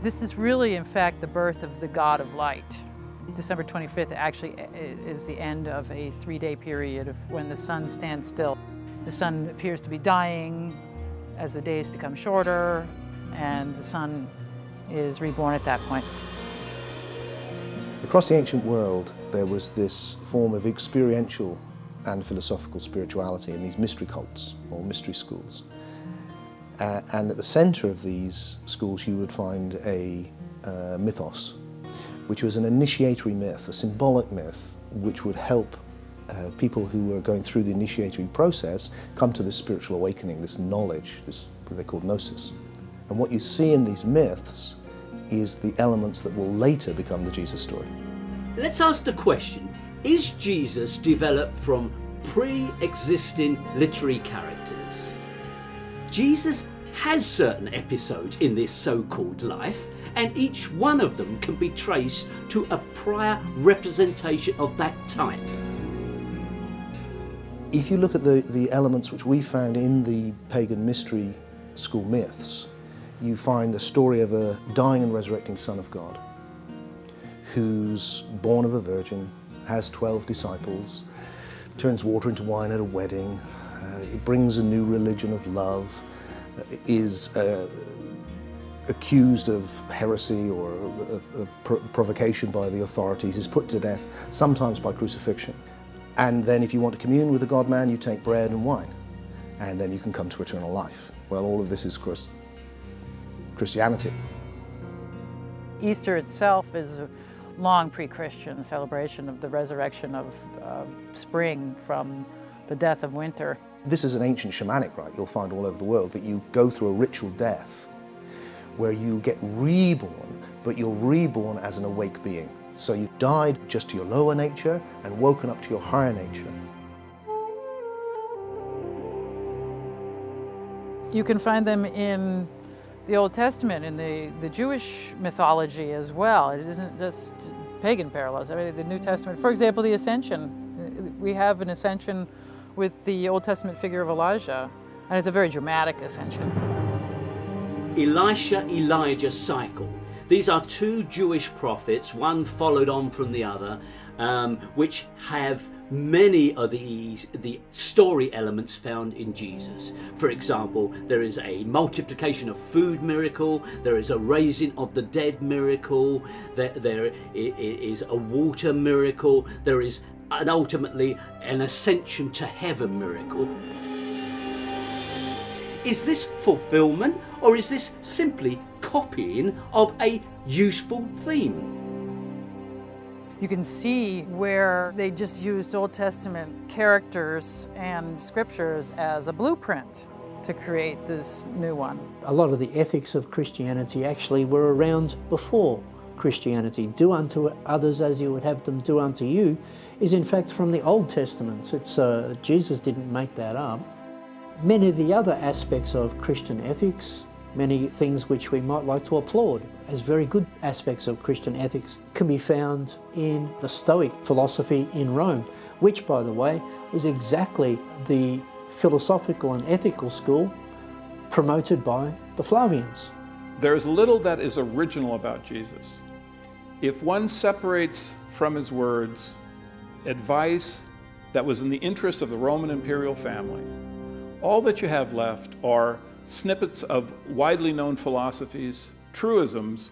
This is really in fact the birth of the god of light. December 25th actually is the end of a 3-day period of when the sun stands still. The sun appears to be dying as the days become shorter, and the sun is reborn at that point. Across the ancient world, there was this form of experiential and philosophical spirituality in these mystery cults, or mystery schools. And at the center of these schools, you would find a mythos, which was an initiatory myth, a symbolic myth, which would help people who were going through the initiatory process come to this spiritual awakening, this knowledge, this what they call gnosis. And what you see in these myths is the elements that will later become the Jesus story. Let's ask the question, is Jesus developed from pre-existing literary characters? Jesus has certain episodes in this so-called life, and each one of them can be traced to a prior representation of that type. If you look at the elements which we found in the pagan mystery school myths, you find the story of a dying and resurrecting Son of God who's born of a virgin, has 12 disciples, turns water into wine at a wedding, he brings a new religion of love, is accused of heresy or of provocation by the authorities, is put to death, sometimes by crucifixion. And then if you want to commune with the God-man, you take bread and wine, and then you can come to eternal life. Well, all of this is, of course, Christianity. Easter itself is a long pre-Christian celebration of the resurrection of spring from the death of winter. This is an ancient shamanic rite you'll find all over the world, that you go through a ritual death where you get reborn, but you're reborn as an awake being. So you've died just to your lower nature and woken up to your higher nature. You can find them in the Old Testament, in the Jewish mythology as well. It isn't just pagan parallels. I mean, the New Testament, for example, the Ascension. We have an ascension with the Old Testament figure of Elijah, and it's a very dramatic ascension. Elisha-Elijah cycle. These are two Jewish prophets, one followed on from the other, which have many of the story elements found in Jesus. For example, there is a multiplication of food miracle, there is a raising of the dead miracle, there is a water miracle, there is ultimately an ascension to heaven miracle. Is this fulfillment, or is this simply copying of a useful theme? You can see where they just used Old Testament characters and scriptures as a blueprint to create this new one. A lot of the ethics of Christianity actually were around before Christianity. Do unto others as you would have them do unto you is in fact from the Old Testament. Jesus didn't make that up. Many of the other aspects of Christian ethics, many things which we might like to applaud as very good aspects of Christian ethics, can be found in the Stoic philosophy in Rome, which, by the way, was exactly the philosophical and ethical school promoted by the Flavians. There's little that is original about Jesus. If one separates from his words advice that was in the interest of the Roman imperial family, all that you have left are snippets of widely known philosophies, truisms,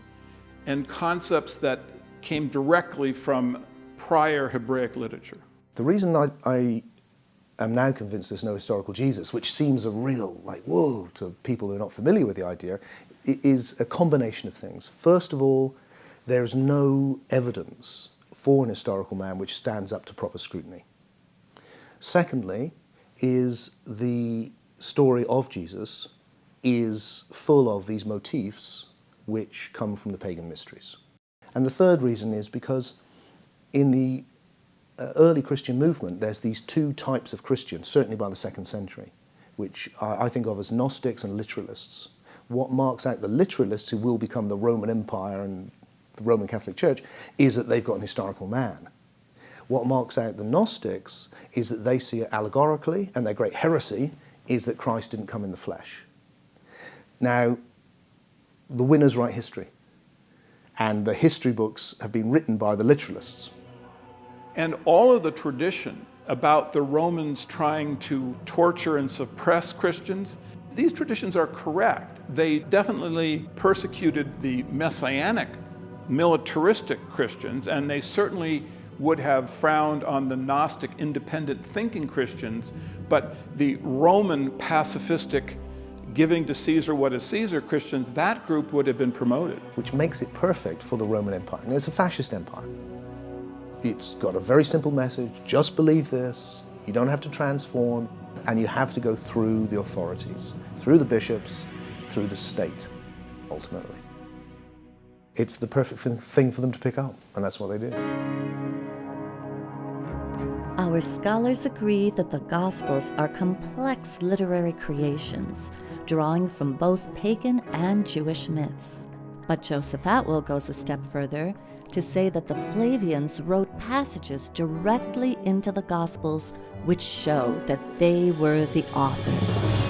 and concepts that came directly from prior Hebraic literature. The reason I am now convinced there's no historical Jesus, which seems a real, whoa, to people who are not familiar with the idea, is a combination of things. First of all, there's no evidence for an historical man which stands up to proper scrutiny. Secondly, is the story of Jesus is full of these motifs which come from the pagan mysteries. And the third reason is because in the early Christian movement, there's these two types of Christians, certainly by the 2nd century, which I think of as Gnostics and literalists. What marks out the literalists, who will become the Roman Empire and the Roman Catholic Church, is that they've got an historical man. What marks out the Gnostics is that they see it allegorically, and their great heresy is that Christ didn't come in the flesh. Now, the winners write history, and the history books have been written by the literalists. And all of the tradition about the Romans trying to torture and suppress Christians, these traditions are correct. They definitely persecuted the messianic, militaristic Christians, and they certainly would have frowned on the Gnostic, independent thinking Christians, but the Roman pacifistic, giving to Caesar what is Caesar Christians, that group would have been promoted. Which makes it perfect for the Roman Empire. And it's a fascist empire. It's got a very simple message: just believe this, you don't have to transform, and you have to go through the authorities, through the bishops, through the state, ultimately. It's the perfect thing for them to pick up, and that's what they did. Our scholars agree that the Gospels are complex literary creations, drawing from both pagan and Jewish myths. But Joseph Atwill goes a step further to say that the Flavians wrote passages directly into the Gospels which show that they were the authors.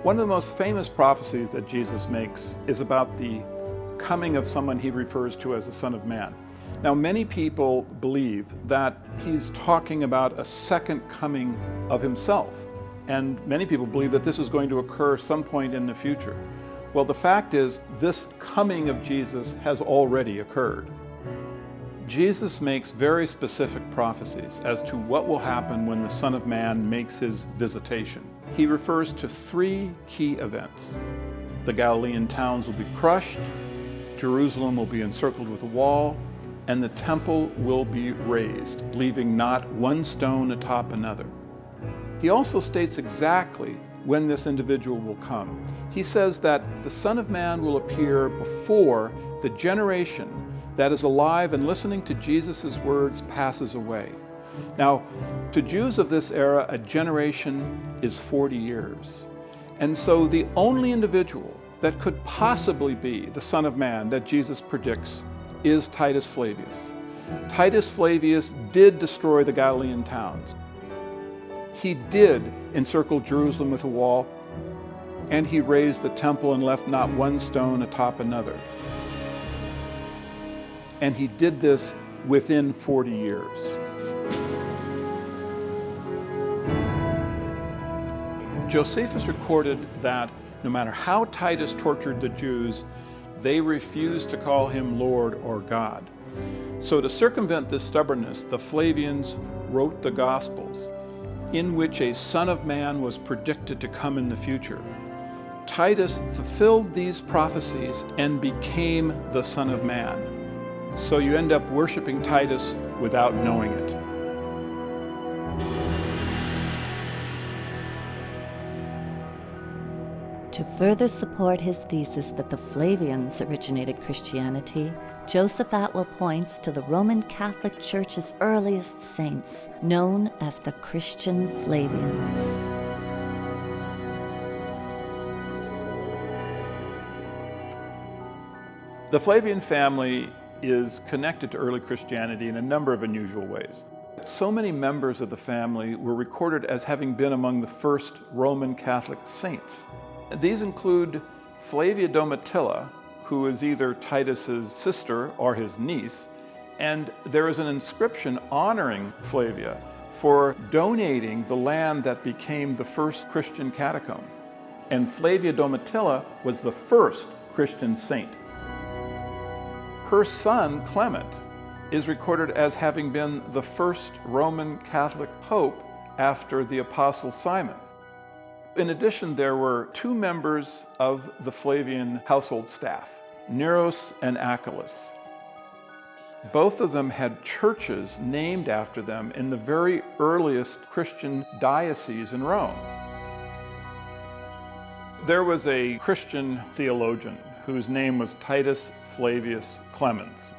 One of the most famous prophecies that Jesus makes is about the coming of someone he refers to as the Son of Man. Now, many people believe that he's talking about a second coming of himself, and many people believe that this is going to occur some point in the future. Well, the fact is, this coming of Jesus has already occurred. Jesus makes very specific prophecies as to what will happen when the Son of Man makes his visitation. He refers to three key events. The Galilean towns will be crushed, Jerusalem will be encircled with a wall, and the temple will be razed, leaving not one stone atop another. He also states exactly when this individual will come. He says that the Son of Man will appear before the generation that is alive and listening to Jesus' words passes away. Now, to Jews of this era, a generation is 40 years. And so the only individual that could possibly be the Son of Man that Jesus predicts is Titus Flavius. Titus Flavius did destroy the Galilean towns. He did encircle Jerusalem with a wall, and he razed the temple and left not one stone atop another. And he did this within 40 years. Josephus recorded that no matter how Titus tortured the Jews, they refused to call him Lord or God. So to circumvent this stubbornness, the Flavians wrote the Gospels, in which a Son of Man was predicted to come in the future. Titus fulfilled these prophecies and became the Son of Man. So you end up worshiping Titus without knowing it. To further support his thesis that the Flavians originated Christianity, Joseph Atwill points to the Roman Catholic Church's earliest saints, known as the Christian Flavians. The Flavian family is connected to early Christianity in a number of unusual ways. So many members of the family were recorded as having been among the first Roman Catholic saints. These include Flavia Domitilla, who is either Titus's sister or his niece, and there is an inscription honoring Flavia for donating the land that became the first Christian catacomb. And Flavia Domitilla was the first Christian saint. Her son, Clement, is recorded as having been the first Roman Catholic pope after the Apostle Simon. In addition, there were two members of the Flavian household staff, Neros and Achelous. Both of them had churches named after them in the very earliest Christian diocese in Rome. There was a Christian theologian whose name was Titus Flavius Clemens,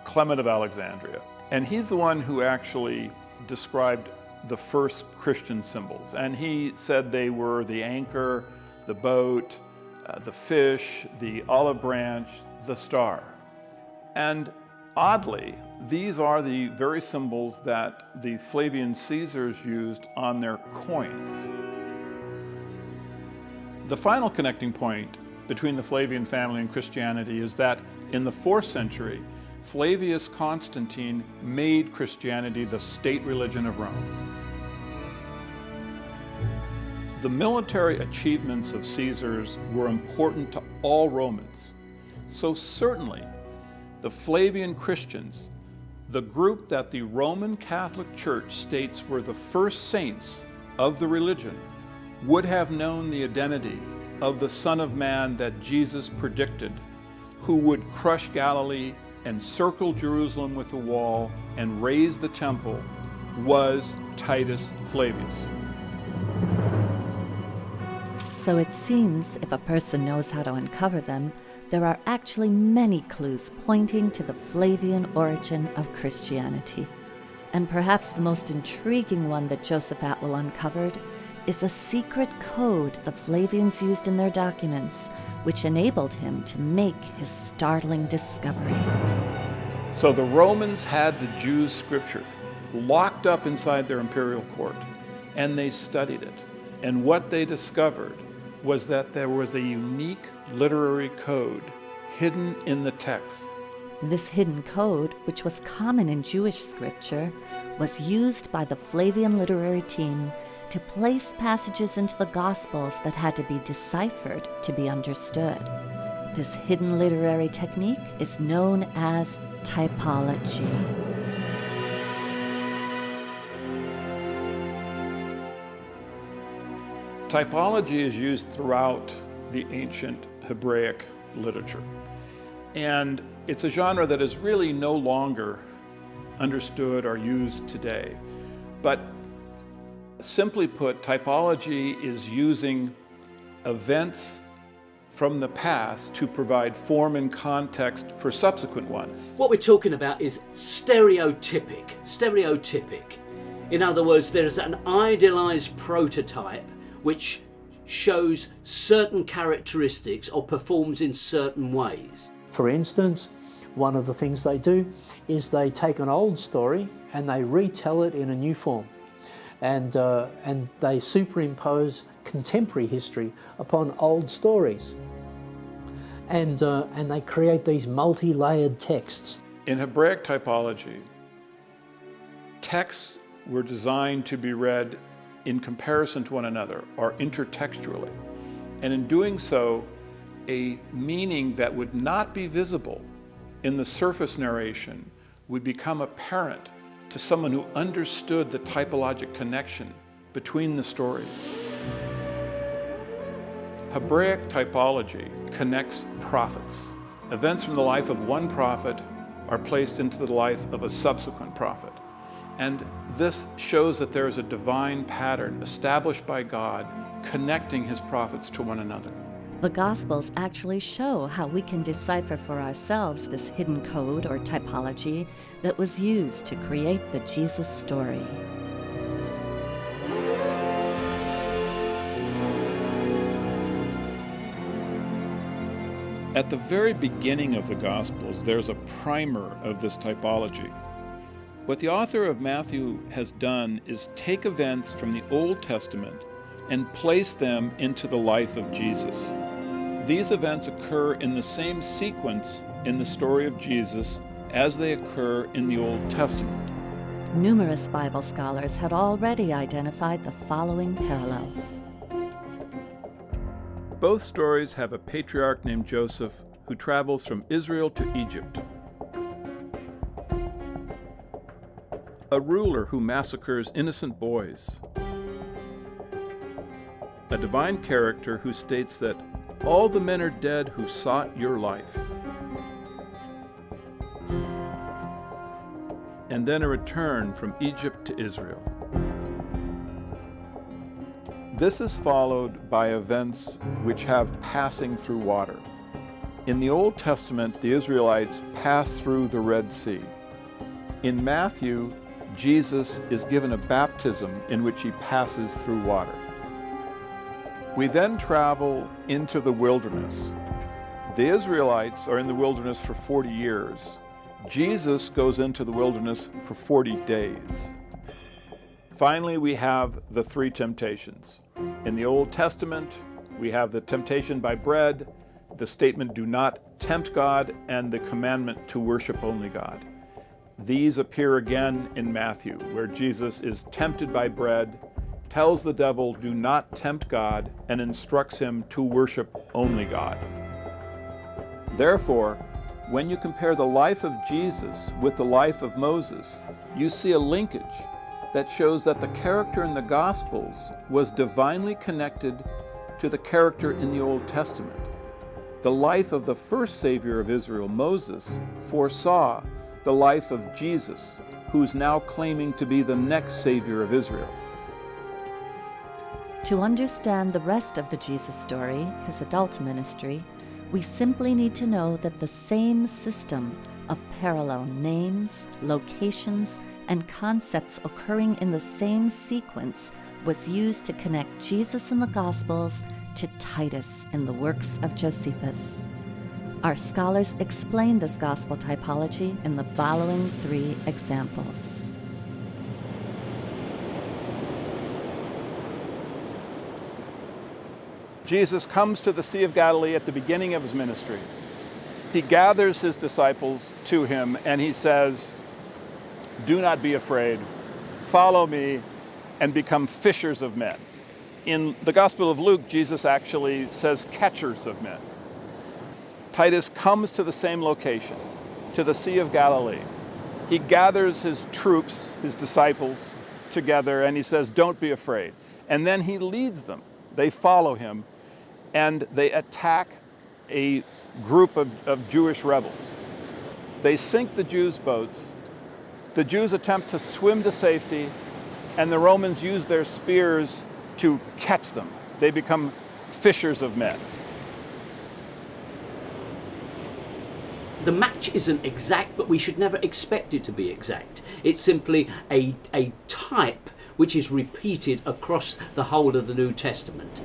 Clement of Alexandria. And he's the one who actually described the first Christian symbols. And he said they were the anchor, the boat, the fish, the olive branch, the star. And oddly, these are the very symbols that the Flavian Caesars used on their coins. The final connecting point between the Flavian family and Christianity is that in the 4th century, Flavius Constantine made Christianity the state religion of Rome. The military achievements of Caesars were important to all Romans. So certainly, the Flavian Christians the group that the Roman Catholic Church states were the first saints of the religion, would have known the identity of the Son of Man that Jesus predicted, who would crush Galilee, encircle Jerusalem with a wall, and raise the temple, was Titus Flavius. So it seems if a person knows how to uncover them, there are actually many clues pointing to the Flavian origin of Christianity. And perhaps the most intriguing one that Joseph Atwill uncovered is a secret code the Flavians used in their documents, which enabled him to make his startling discovery. So the Romans had the Jews' scripture locked up inside their imperial court, and they studied it. And what they discovered was that there was a unique literary code hidden in the text. This hidden code, which was common in Jewish scripture, was used by the Flavian literary team to place passages into the Gospels that had to be deciphered to be understood. This hidden literary technique is known as typology. Typology is used throughout the ancient Hebraic literature. And it's a genre that is really no longer understood or used today. But simply put, typology is using events from the past to provide form and context for subsequent ones. What we're talking about is stereotypic. In other words, there's an idealized prototype which shows certain characteristics or performs in certain ways. For instance, one of the things they do is they take an old story and they retell it in a new form. And they superimpose contemporary history upon old stories. And they create these multi-layered texts. In Hebraic typology, texts were designed to be read in comparison to one another, or intertextually. And in doing so, a meaning that would not be visible in the surface narration would become apparent to someone who understood the typologic connection between the stories. Hebraic typology connects prophets. Events from the life of one prophet are placed into the life of a subsequent prophet. And this shows that there is a divine pattern established by God connecting his prophets to one another. The Gospels actually show how we can decipher for ourselves this hidden code or typology that was used to create the Jesus story. At the very beginning of the Gospels, there's a primer of this typology. What the author of Matthew has done is take events from the Old Testament and place them into the life of Jesus. These events occur in the same sequence in the story of Jesus as they occur in the Old Testament. Numerous Bible scholars had already identified the following parallels. Both stories have a patriarch named Joseph who travels from Israel to Egypt, a ruler who massacres innocent boys, a divine character who states that all the men are dead who sought your life, and then a return from Egypt to Israel. This is followed by events which have passing through water. In the Old Testament, the Israelites pass through the Red Sea. In Matthew, Jesus is given a baptism in which he passes through water. We then travel into the wilderness. The Israelites are in the wilderness for 40 years. Jesus goes into the wilderness for 40 days. Finally, we have the three temptations. In the Old Testament, we have the temptation by bread, the statement, "Do not tempt God," and the commandment to worship only God. These appear again in Matthew, where Jesus is tempted by bread, tells the devil, "Do not tempt God," and instructs him to worship only God. Therefore, When you compare the life of Jesus with the life of Moses, you see a linkage that shows that the character in the Gospels was divinely connected to the character in the Old Testament. The life of the first Savior of Israel, Moses, foresaw the life of Jesus, who's now claiming to be the next Savior of Israel. To understand the rest of the Jesus story, his adult ministry, we simply need to know that the same system of parallel names, locations, and concepts occurring in the same sequence was used to connect Jesus in the Gospels to Titus in the works of Josephus. Our scholars explain this gospel typology in the following 3 examples. Jesus comes to the Sea of Galilee at the beginning of his ministry. He gathers his disciples to him and he says, "Do not be afraid. Follow me and become fishers of men." In the Gospel of Luke, Jesus actually says catchers of men. Titus comes to the same location, to the Sea of Galilee. He gathers his troops, his disciples, together and he says, "Don't be afraid." And then he leads them. They follow him and they attack a group of Jewish rebels. They sink the Jews' boats. The Jews attempt to swim to safety, and the Romans use their spears to catch them. They become fishers of men. The match isn't exact, but we should never expect it to be exact. It's simply a type which is repeated across the whole of the New Testament.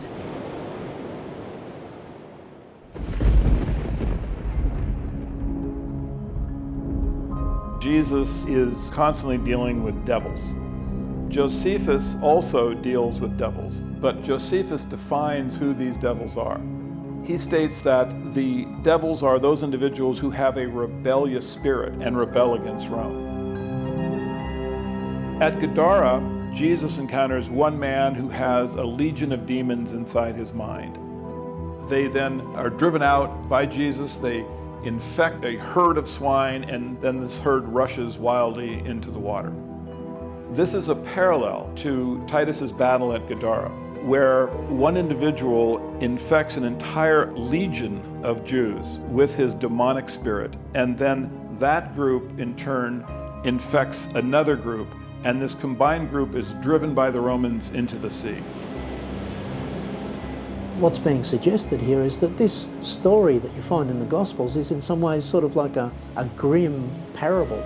Jesus is constantly dealing with devils. Josephus also deals with devils, but Josephus defines who these devils are. He states that the devils are those individuals who have a rebellious spirit and rebel against Rome. At Gadara, Jesus encounters one man who has a legion of demons inside his mind. They then are driven out by Jesus. They infect a herd of swine, and then this herd rushes wildly into the water. This is a parallel to Titus's battle at Gadara, where one individual infects an entire legion of Jews with his demonic spirit, and then that group in turn infects another group, and this combined group is driven by the Romans into the sea. What's being suggested here is that this story that you find in the Gospels is in some ways sort of like a grim parable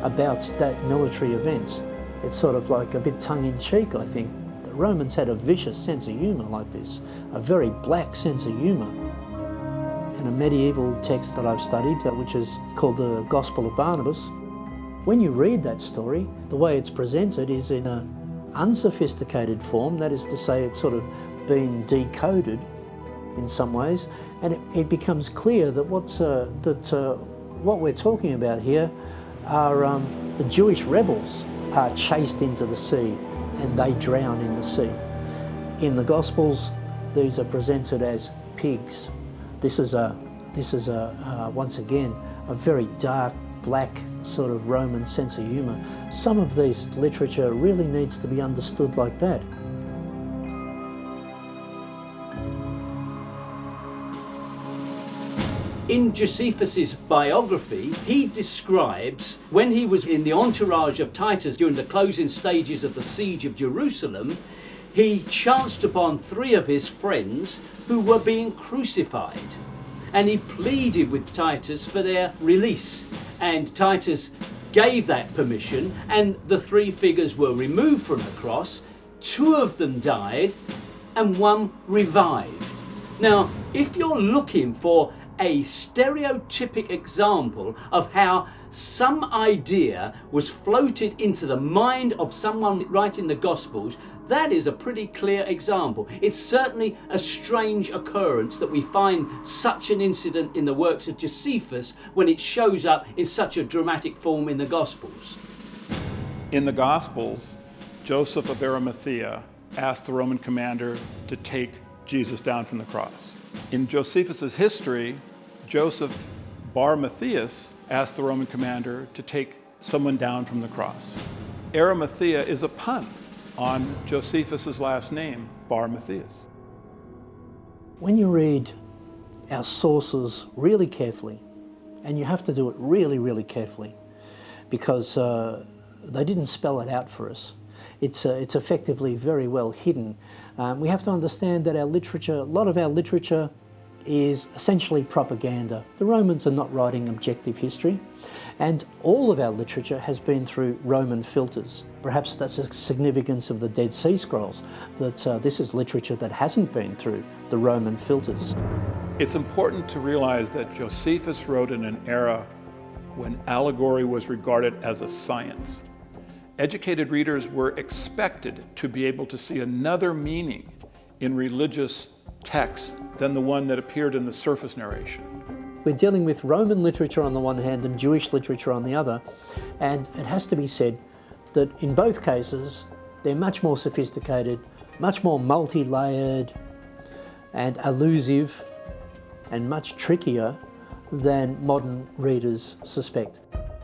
about that military event. It's sort of like a bit tongue-in-cheek, I think. The Romans had a vicious sense of humour like this, a very black sense of humour. In a medieval text that I've studied, which is called the Gospel of Barnabas, when you read that story, the way it's presented is in an unsophisticated form, that is to say it's sort of been decoded in some ways, and it becomes clear that what we're talking about here are the Jewish rebels are chased into the sea and they drown in the sea. In the Gospels, these are presented as pigs. This is once again a very dark, black sort of Roman sense of humour. Some of this literature really needs to be understood like that. In Josephus's biography, he describes when he was in the entourage of Titus during the closing stages of the siege of Jerusalem, he chanced upon 3 of his friends who were being crucified. And he pleaded with Titus for their release. And Titus gave that permission, and the 3 figures were removed from the cross. 2 of them died, and 1 revived. Now, if you're looking for a stereotypic example of how some idea was floated into the mind of someone writing the Gospels, that is a pretty clear example. It's certainly a strange occurrence that we find such an incident in the works of Josephus when it shows up in such a dramatic form in the Gospels. In the Gospels, Joseph of Arimathea asked the Roman commander to take Jesus down from the cross. In Josephus's history, Joseph Bar Matthias asked the Roman commander to take someone down from the cross. Arimathea is a pun on Josephus' last name, Bar Matthias. When you read our sources really carefully, and you have to do it really, really carefully, because they didn't spell it out for us. It's effectively very well hidden. We have to understand that our literature, a lot of our literature is essentially propaganda. The Romans are not writing objective history, and all of our literature has been through Roman filters. Perhaps that's the significance of the Dead Sea Scrolls, that this is literature that hasn't been through the Roman filters. It's important to realize that Josephus wrote in an era when allegory was regarded as a science. Educated readers were expected to be able to see another meaning in religious texts than the one that appeared in the surface narration. We're dealing with Roman literature on the one hand and Jewish literature on the other, and it has to be said that in both cases they're much more sophisticated, much more multi-layered and allusive and much trickier than modern readers suspect.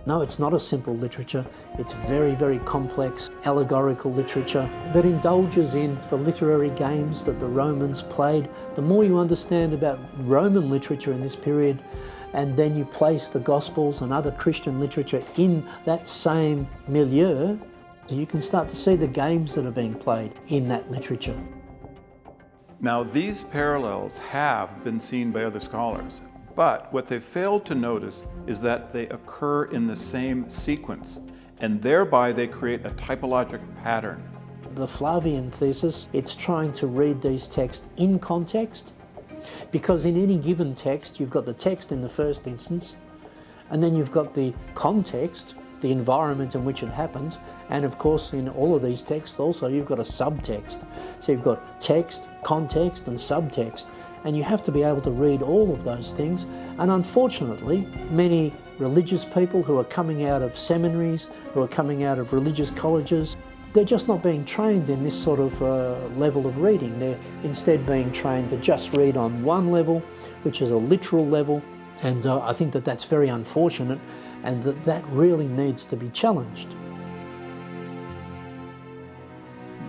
No, it's not a simple literature. It's very, very complex, allegorical literature that indulges in the literary games that the Romans played. The more you understand about Roman literature in this period, and then you place the Gospels and other Christian literature in that same milieu, you can start to see the games that are being played in that literature. Now, these parallels have been seen by other scholars, but what they failed to notice is that they occur in the same sequence, and thereby they create a typologic pattern. The Flavian thesis, it's trying to read these texts in context, because in any given text, you've got the text in the first instance, and then you've got the context, the environment in which it happened, and of course in all of these texts also you've got a subtext. So you've got text, context and subtext, and you have to be able to read all of those things. And unfortunately, many religious people who are coming out of seminaries, who are coming out of religious colleges, they're just not being trained in this sort of level of reading. They're instead being trained to just read on one level, which is a literal level, and I think that that's very unfortunate, and that really needs to be challenged.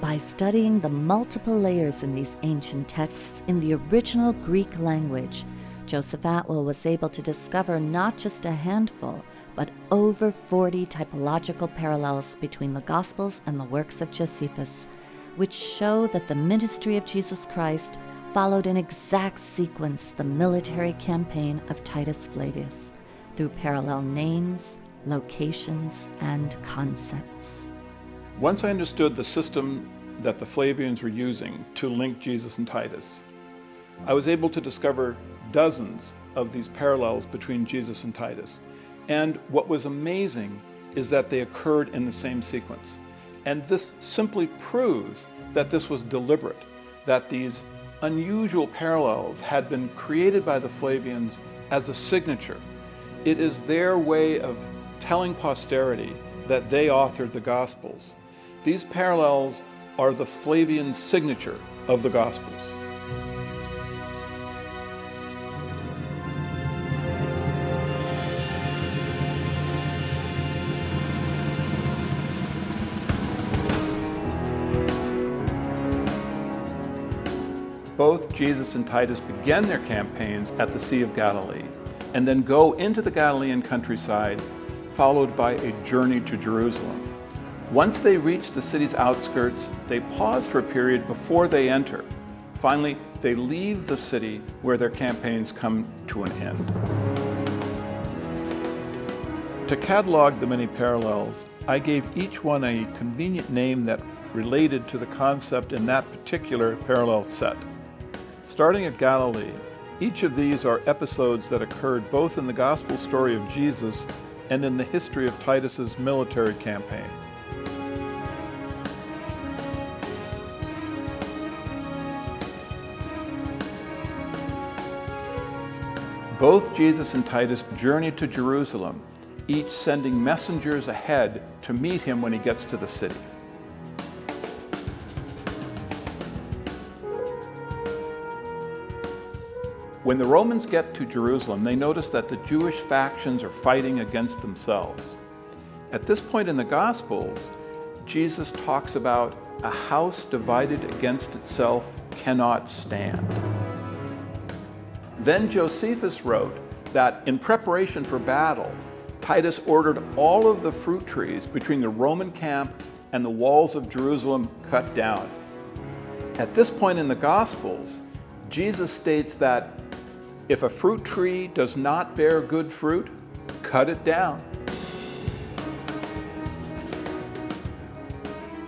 By studying the multiple layers in these ancient texts in the original Greek language, Joseph Atwill was able to discover not just a handful, but over 40 typological parallels between the Gospels and the works of Josephus, which show that the ministry of Jesus Christ followed in exact sequence the military campaign of Titus Flavius, through parallel names, locations, and concepts. Once I understood the system that the Flavians were using to link Jesus and Titus, I was able to discover dozens of these parallels between Jesus and Titus. And what was amazing is that they occurred in the same sequence. And this simply proves that this was deliberate, that these unusual parallels had been created by the Flavians as a signature. It is their way of telling posterity that they authored the Gospels. These parallels are the Flavian signature of the Gospels. Both Jesus and Titus began their campaigns at the Sea of Galilee, and then go into the Galilean countryside, followed by a journey to Jerusalem. Once they reach the city's outskirts, they pause for a period before they enter. Finally, they leave the city where their campaigns come to an end. To catalog the many parallels, I gave each one a convenient name that related to the concept in that particular parallel set. Starting at Galilee, each of these are episodes that occurred both in the gospel story of Jesus and in the history of Titus's military campaign. Both Jesus and Titus journeyed to Jerusalem, each sending messengers ahead to meet him when he gets to the city. When the Romans get to Jerusalem, they notice that the Jewish factions are fighting against themselves. At this point in the Gospels, Jesus talks about a house divided against itself cannot stand. Then Josephus wrote that in preparation for battle, Titus ordered all of the fruit trees between the Roman camp and the walls of Jerusalem cut down. At this point in the Gospels, Jesus states that if a fruit tree does not bear good fruit, cut it down.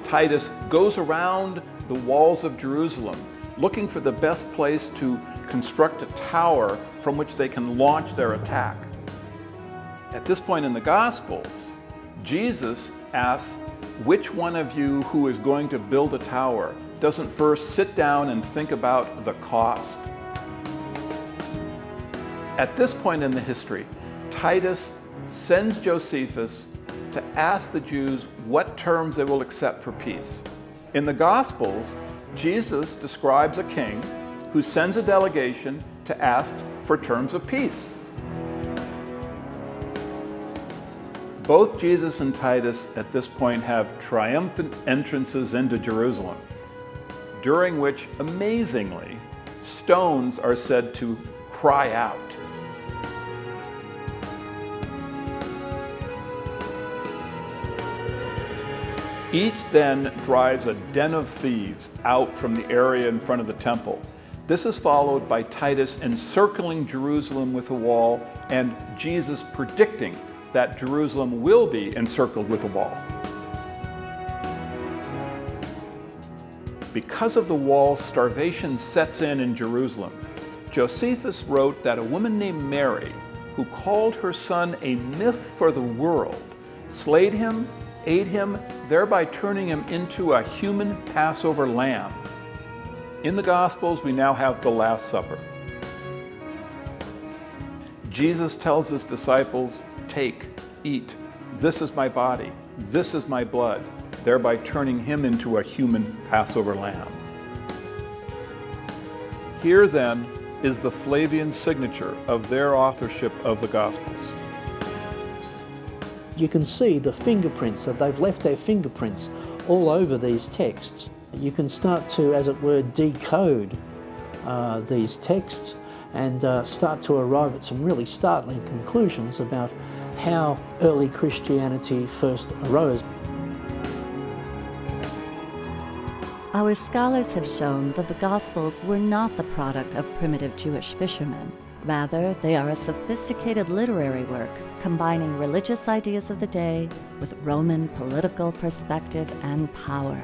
Titus goes around the walls of Jerusalem looking for the best place to construct a tower from which they can launch their attack. At this point in the Gospels, Jesus asks, which one of you who is going to build a tower doesn't first sit down and think about the cost? At this point in the history, Titus sends Josephus to ask the Jews what terms they will accept for peace. In the Gospels, Jesus describes a king who sends a delegation to ask for terms of peace. Both Jesus and Titus at this point have triumphant entrances into Jerusalem, during which, amazingly, stones are said to cry out. Each then drives a den of thieves out from the area in front of the temple. This is followed by Titus encircling Jerusalem with a wall and Jesus predicting that Jerusalem will be encircled with a wall. Because of the wall, starvation sets in Jerusalem. Josephus wrote that a woman named Mary, who called her son a myth for the world, slayed him, ate him, thereby turning him into a human Passover lamb. In the Gospels, we now have the Last Supper. Jesus tells his disciples, "Take, eat, this is my body, this is my blood," thereby turning him into a human Passover lamb. Here then is the Flavian signature of their authorship of the Gospels. You can see the fingerprints, that they've left their fingerprints all over these texts. You can start to, as it were, decode these texts and start to arrive at some really startling conclusions about how early Christianity first arose. Our scholars have shown that the Gospels were not the product of primitive Jewish fishermen. Rather, they are a sophisticated literary work combining religious ideas of the day with Roman political perspective and power.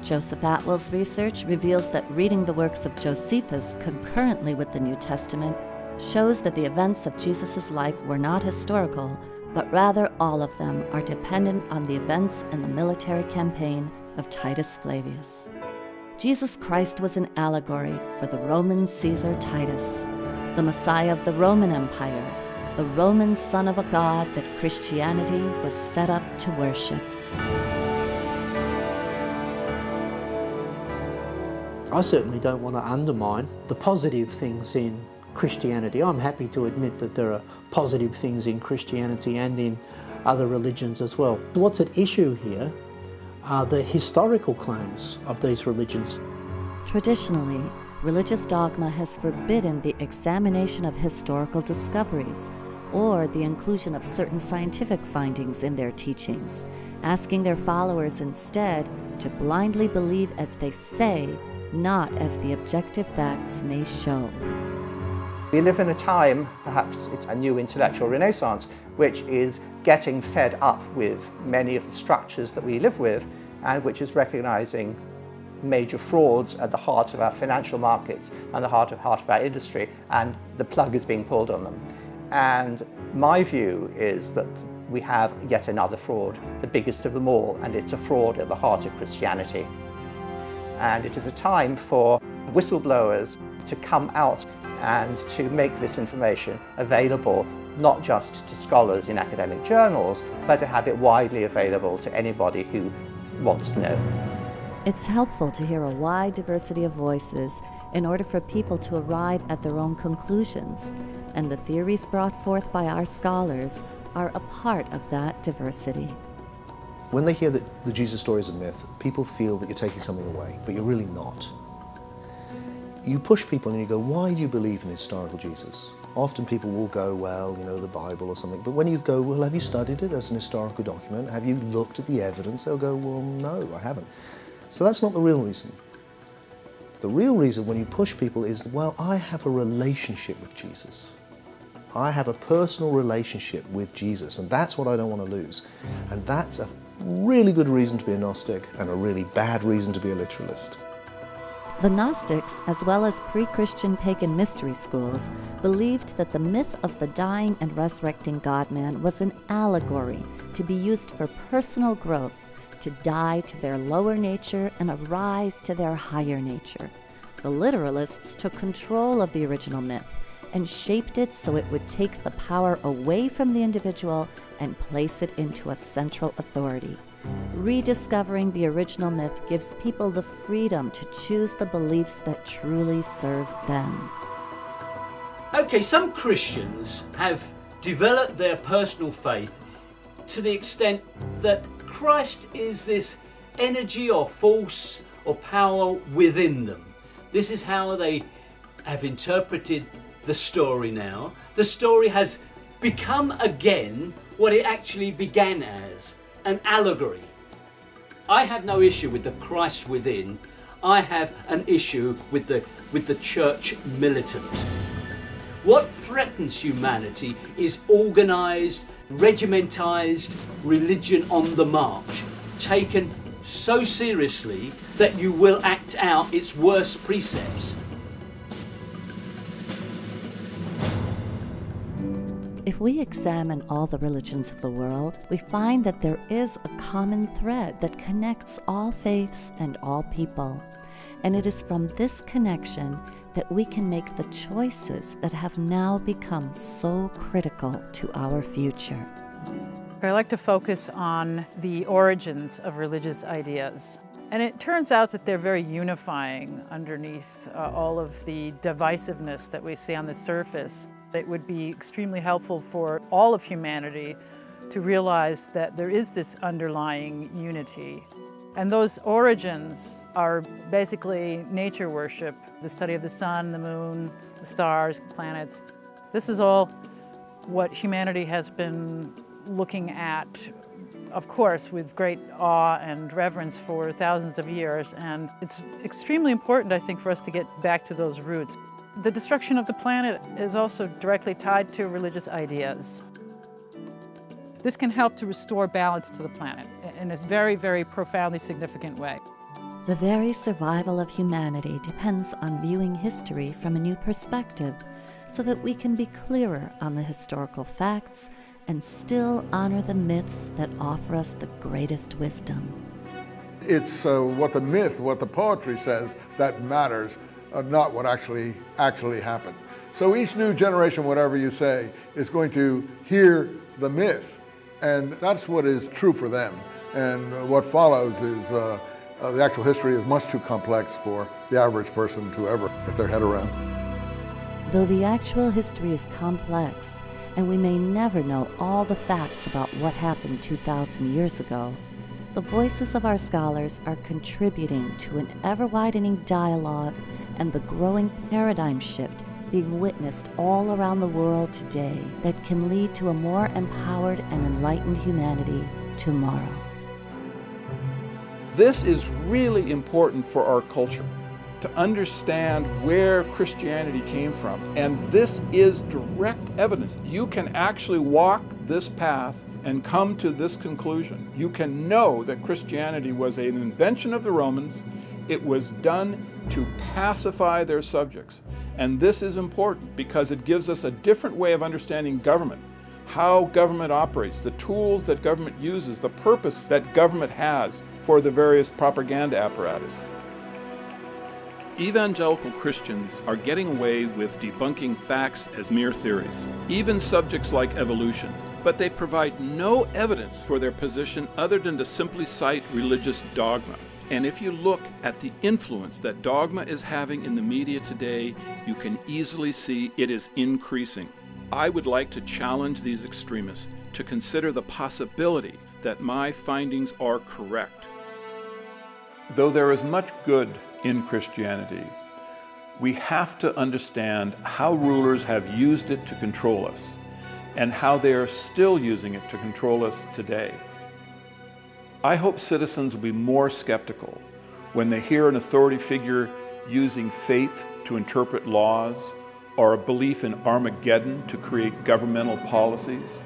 Joseph Atwell's research reveals that reading the works of Josephus concurrently with the New Testament shows that the events of Jesus' life were not historical, but rather all of them are dependent on the events in the military campaign of Titus Flavius. Jesus Christ was an allegory for the Roman Caesar Titus, the Messiah of the Roman Empire, the Roman son of a god that Christianity was set up to worship. I certainly don't want to undermine the positive things in Christianity. I'm happy to admit that there are positive things in Christianity and in other religions as well. What's at issue here are the historical claims of these religions. Traditionally, religious dogma has forbidden the examination of historical discoveries or the inclusion of certain scientific findings in their teachings, asking their followers instead to blindly believe as they say, not as the objective facts may show. We live in a time, perhaps it's a new intellectual renaissance, which is getting fed up with many of the structures that we live with and which is recognizing major frauds at the heart of our financial markets and the heart of our industry, and the plug is being pulled on them. And my view is that we have yet another fraud, the biggest of them all, and it's a fraud at the heart of Christianity. And it is a time for whistleblowers to come out and to make this information available not just to scholars in academic journals, but to have it widely available to anybody who wants to know. It's helpful to hear a wide diversity of voices in order for people to arrive at their own conclusions, and the theories brought forth by our scholars are a part of that diversity. When they hear that the Jesus story is a myth, people feel that you're taking something away, but you're really not. You push people and you go, why do you believe in historical Jesus? Often people will go, well, you know, the Bible or something. But when you go, well, have you studied it as an historical document? Have you looked at the evidence? They'll go, well, no, I haven't. So that's not the real reason. The real reason when you push people is, well, I have a relationship with Jesus. I have a personal relationship with Jesus, and that's what I don't want to lose. And that's a really good reason to be a Gnostic and a really bad reason to be a literalist. The Gnostics, as well as pre-Christian pagan mystery schools, believed that the myth of the dying and resurrecting God-man was an allegory to be used for personal growth, to die to their lower nature and arise to their higher nature. The literalists took control of the original myth and shaped it so it would take the power away from the individual and place it into a central authority. Rediscovering the original myth gives people the freedom to choose the beliefs that truly serve them. Okay, some Christians have developed their personal faith to the extent that Christ is this energy or force or power within them. This is how they have interpreted the story now. The story has become again what it actually began as, an allegory. I have no issue with the Christ within. I have an issue with the church militant. What threatens humanity is organised, regimentised religion on the march, taken so seriously that you will act out its worst precepts. If we examine all the religions of the world, we find that there is a common thread that connects all faiths and all people. And it is from this connection that we can make the choices that have now become so critical to our future. I like to focus on the origins of religious ideas. And it turns out that they're very unifying underneath all of the divisiveness that we see on the surface. It would be extremely helpful for all of humanity to realize that there is this underlying unity. And those origins are basically nature worship, the study of the sun, the moon, the stars, planets. This is all what humanity has been looking at, of course, with great awe and reverence for thousands of years. And it's extremely important, I think, for us to get back to those roots. The destruction of the planet is also directly tied to religious ideas. This can help to restore balance to the planet in a very, very profoundly significant way. The very survival of humanity depends on viewing history from a new perspective so that we can be clearer on the historical facts and still honor the myths that offer us the greatest wisdom. It's what the myth, what the poetry says that matters, not what actually happened. So each new generation, whatever you say, is going to hear the myth, and that's what is true for them. And what follows is the actual history is much too complex for the average person to ever get their head around. Though the actual history is complex, and we may never know all the facts about what happened 2,000 years ago, the voices of our scholars are contributing to an ever-widening dialogue and the growing paradigm shift being witnessed all around the world today that can lead to a more empowered and enlightened humanity tomorrow. This is really important for our culture, to understand where Christianity came from. And this is direct evidence. You can actually walk this path and come to this conclusion. You can know that Christianity was an invention of the Romans. It was done to pacify their subjects. And this is important because it gives us a different way of understanding government, how government operates, the tools that government uses, the purpose that government has for the various propaganda apparatus. Evangelical Christians are getting away with debunking facts as mere theories, even subjects like evolution, but they provide no evidence for their position other than to simply cite religious dogma. And if you look at the influence that dogma is having in the media today, you can easily see it is increasing. I would like to challenge these extremists to consider the possibility that my findings are correct. Though there is much good in Christianity, we have to understand how rulers have used it to control us and how they are still using it to control us today. I hope citizens will be more skeptical when they hear an authority figure using faith to interpret laws or a belief in Armageddon to create governmental policies.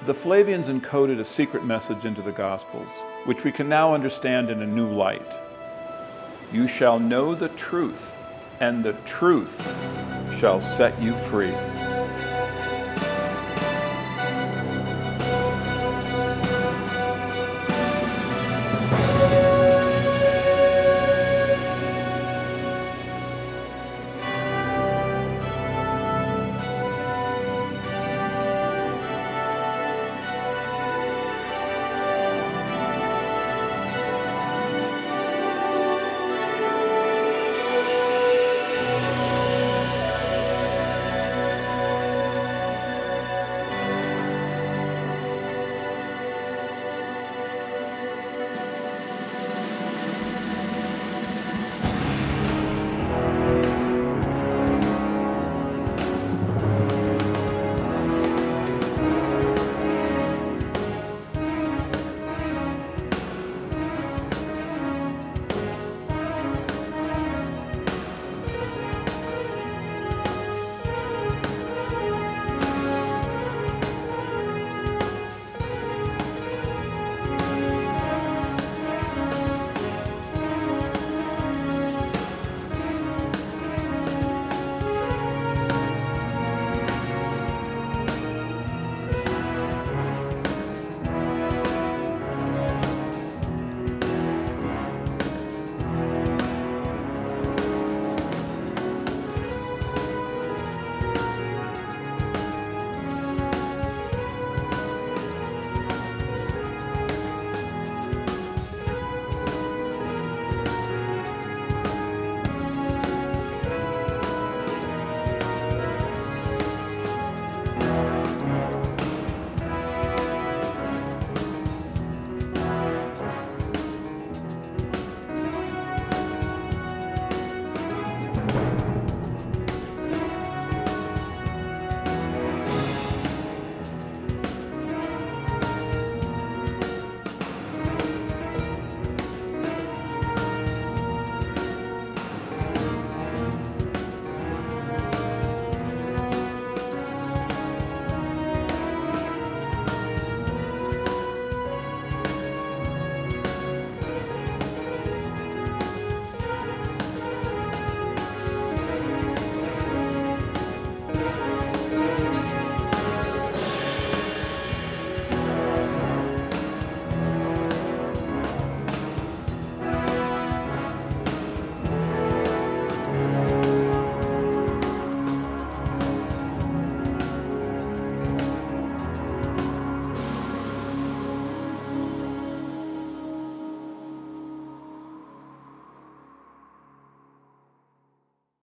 The Flavians encoded a secret message into the Gospels, which we can now understand in a new light. You shall know the truth, and the truth shall set you free.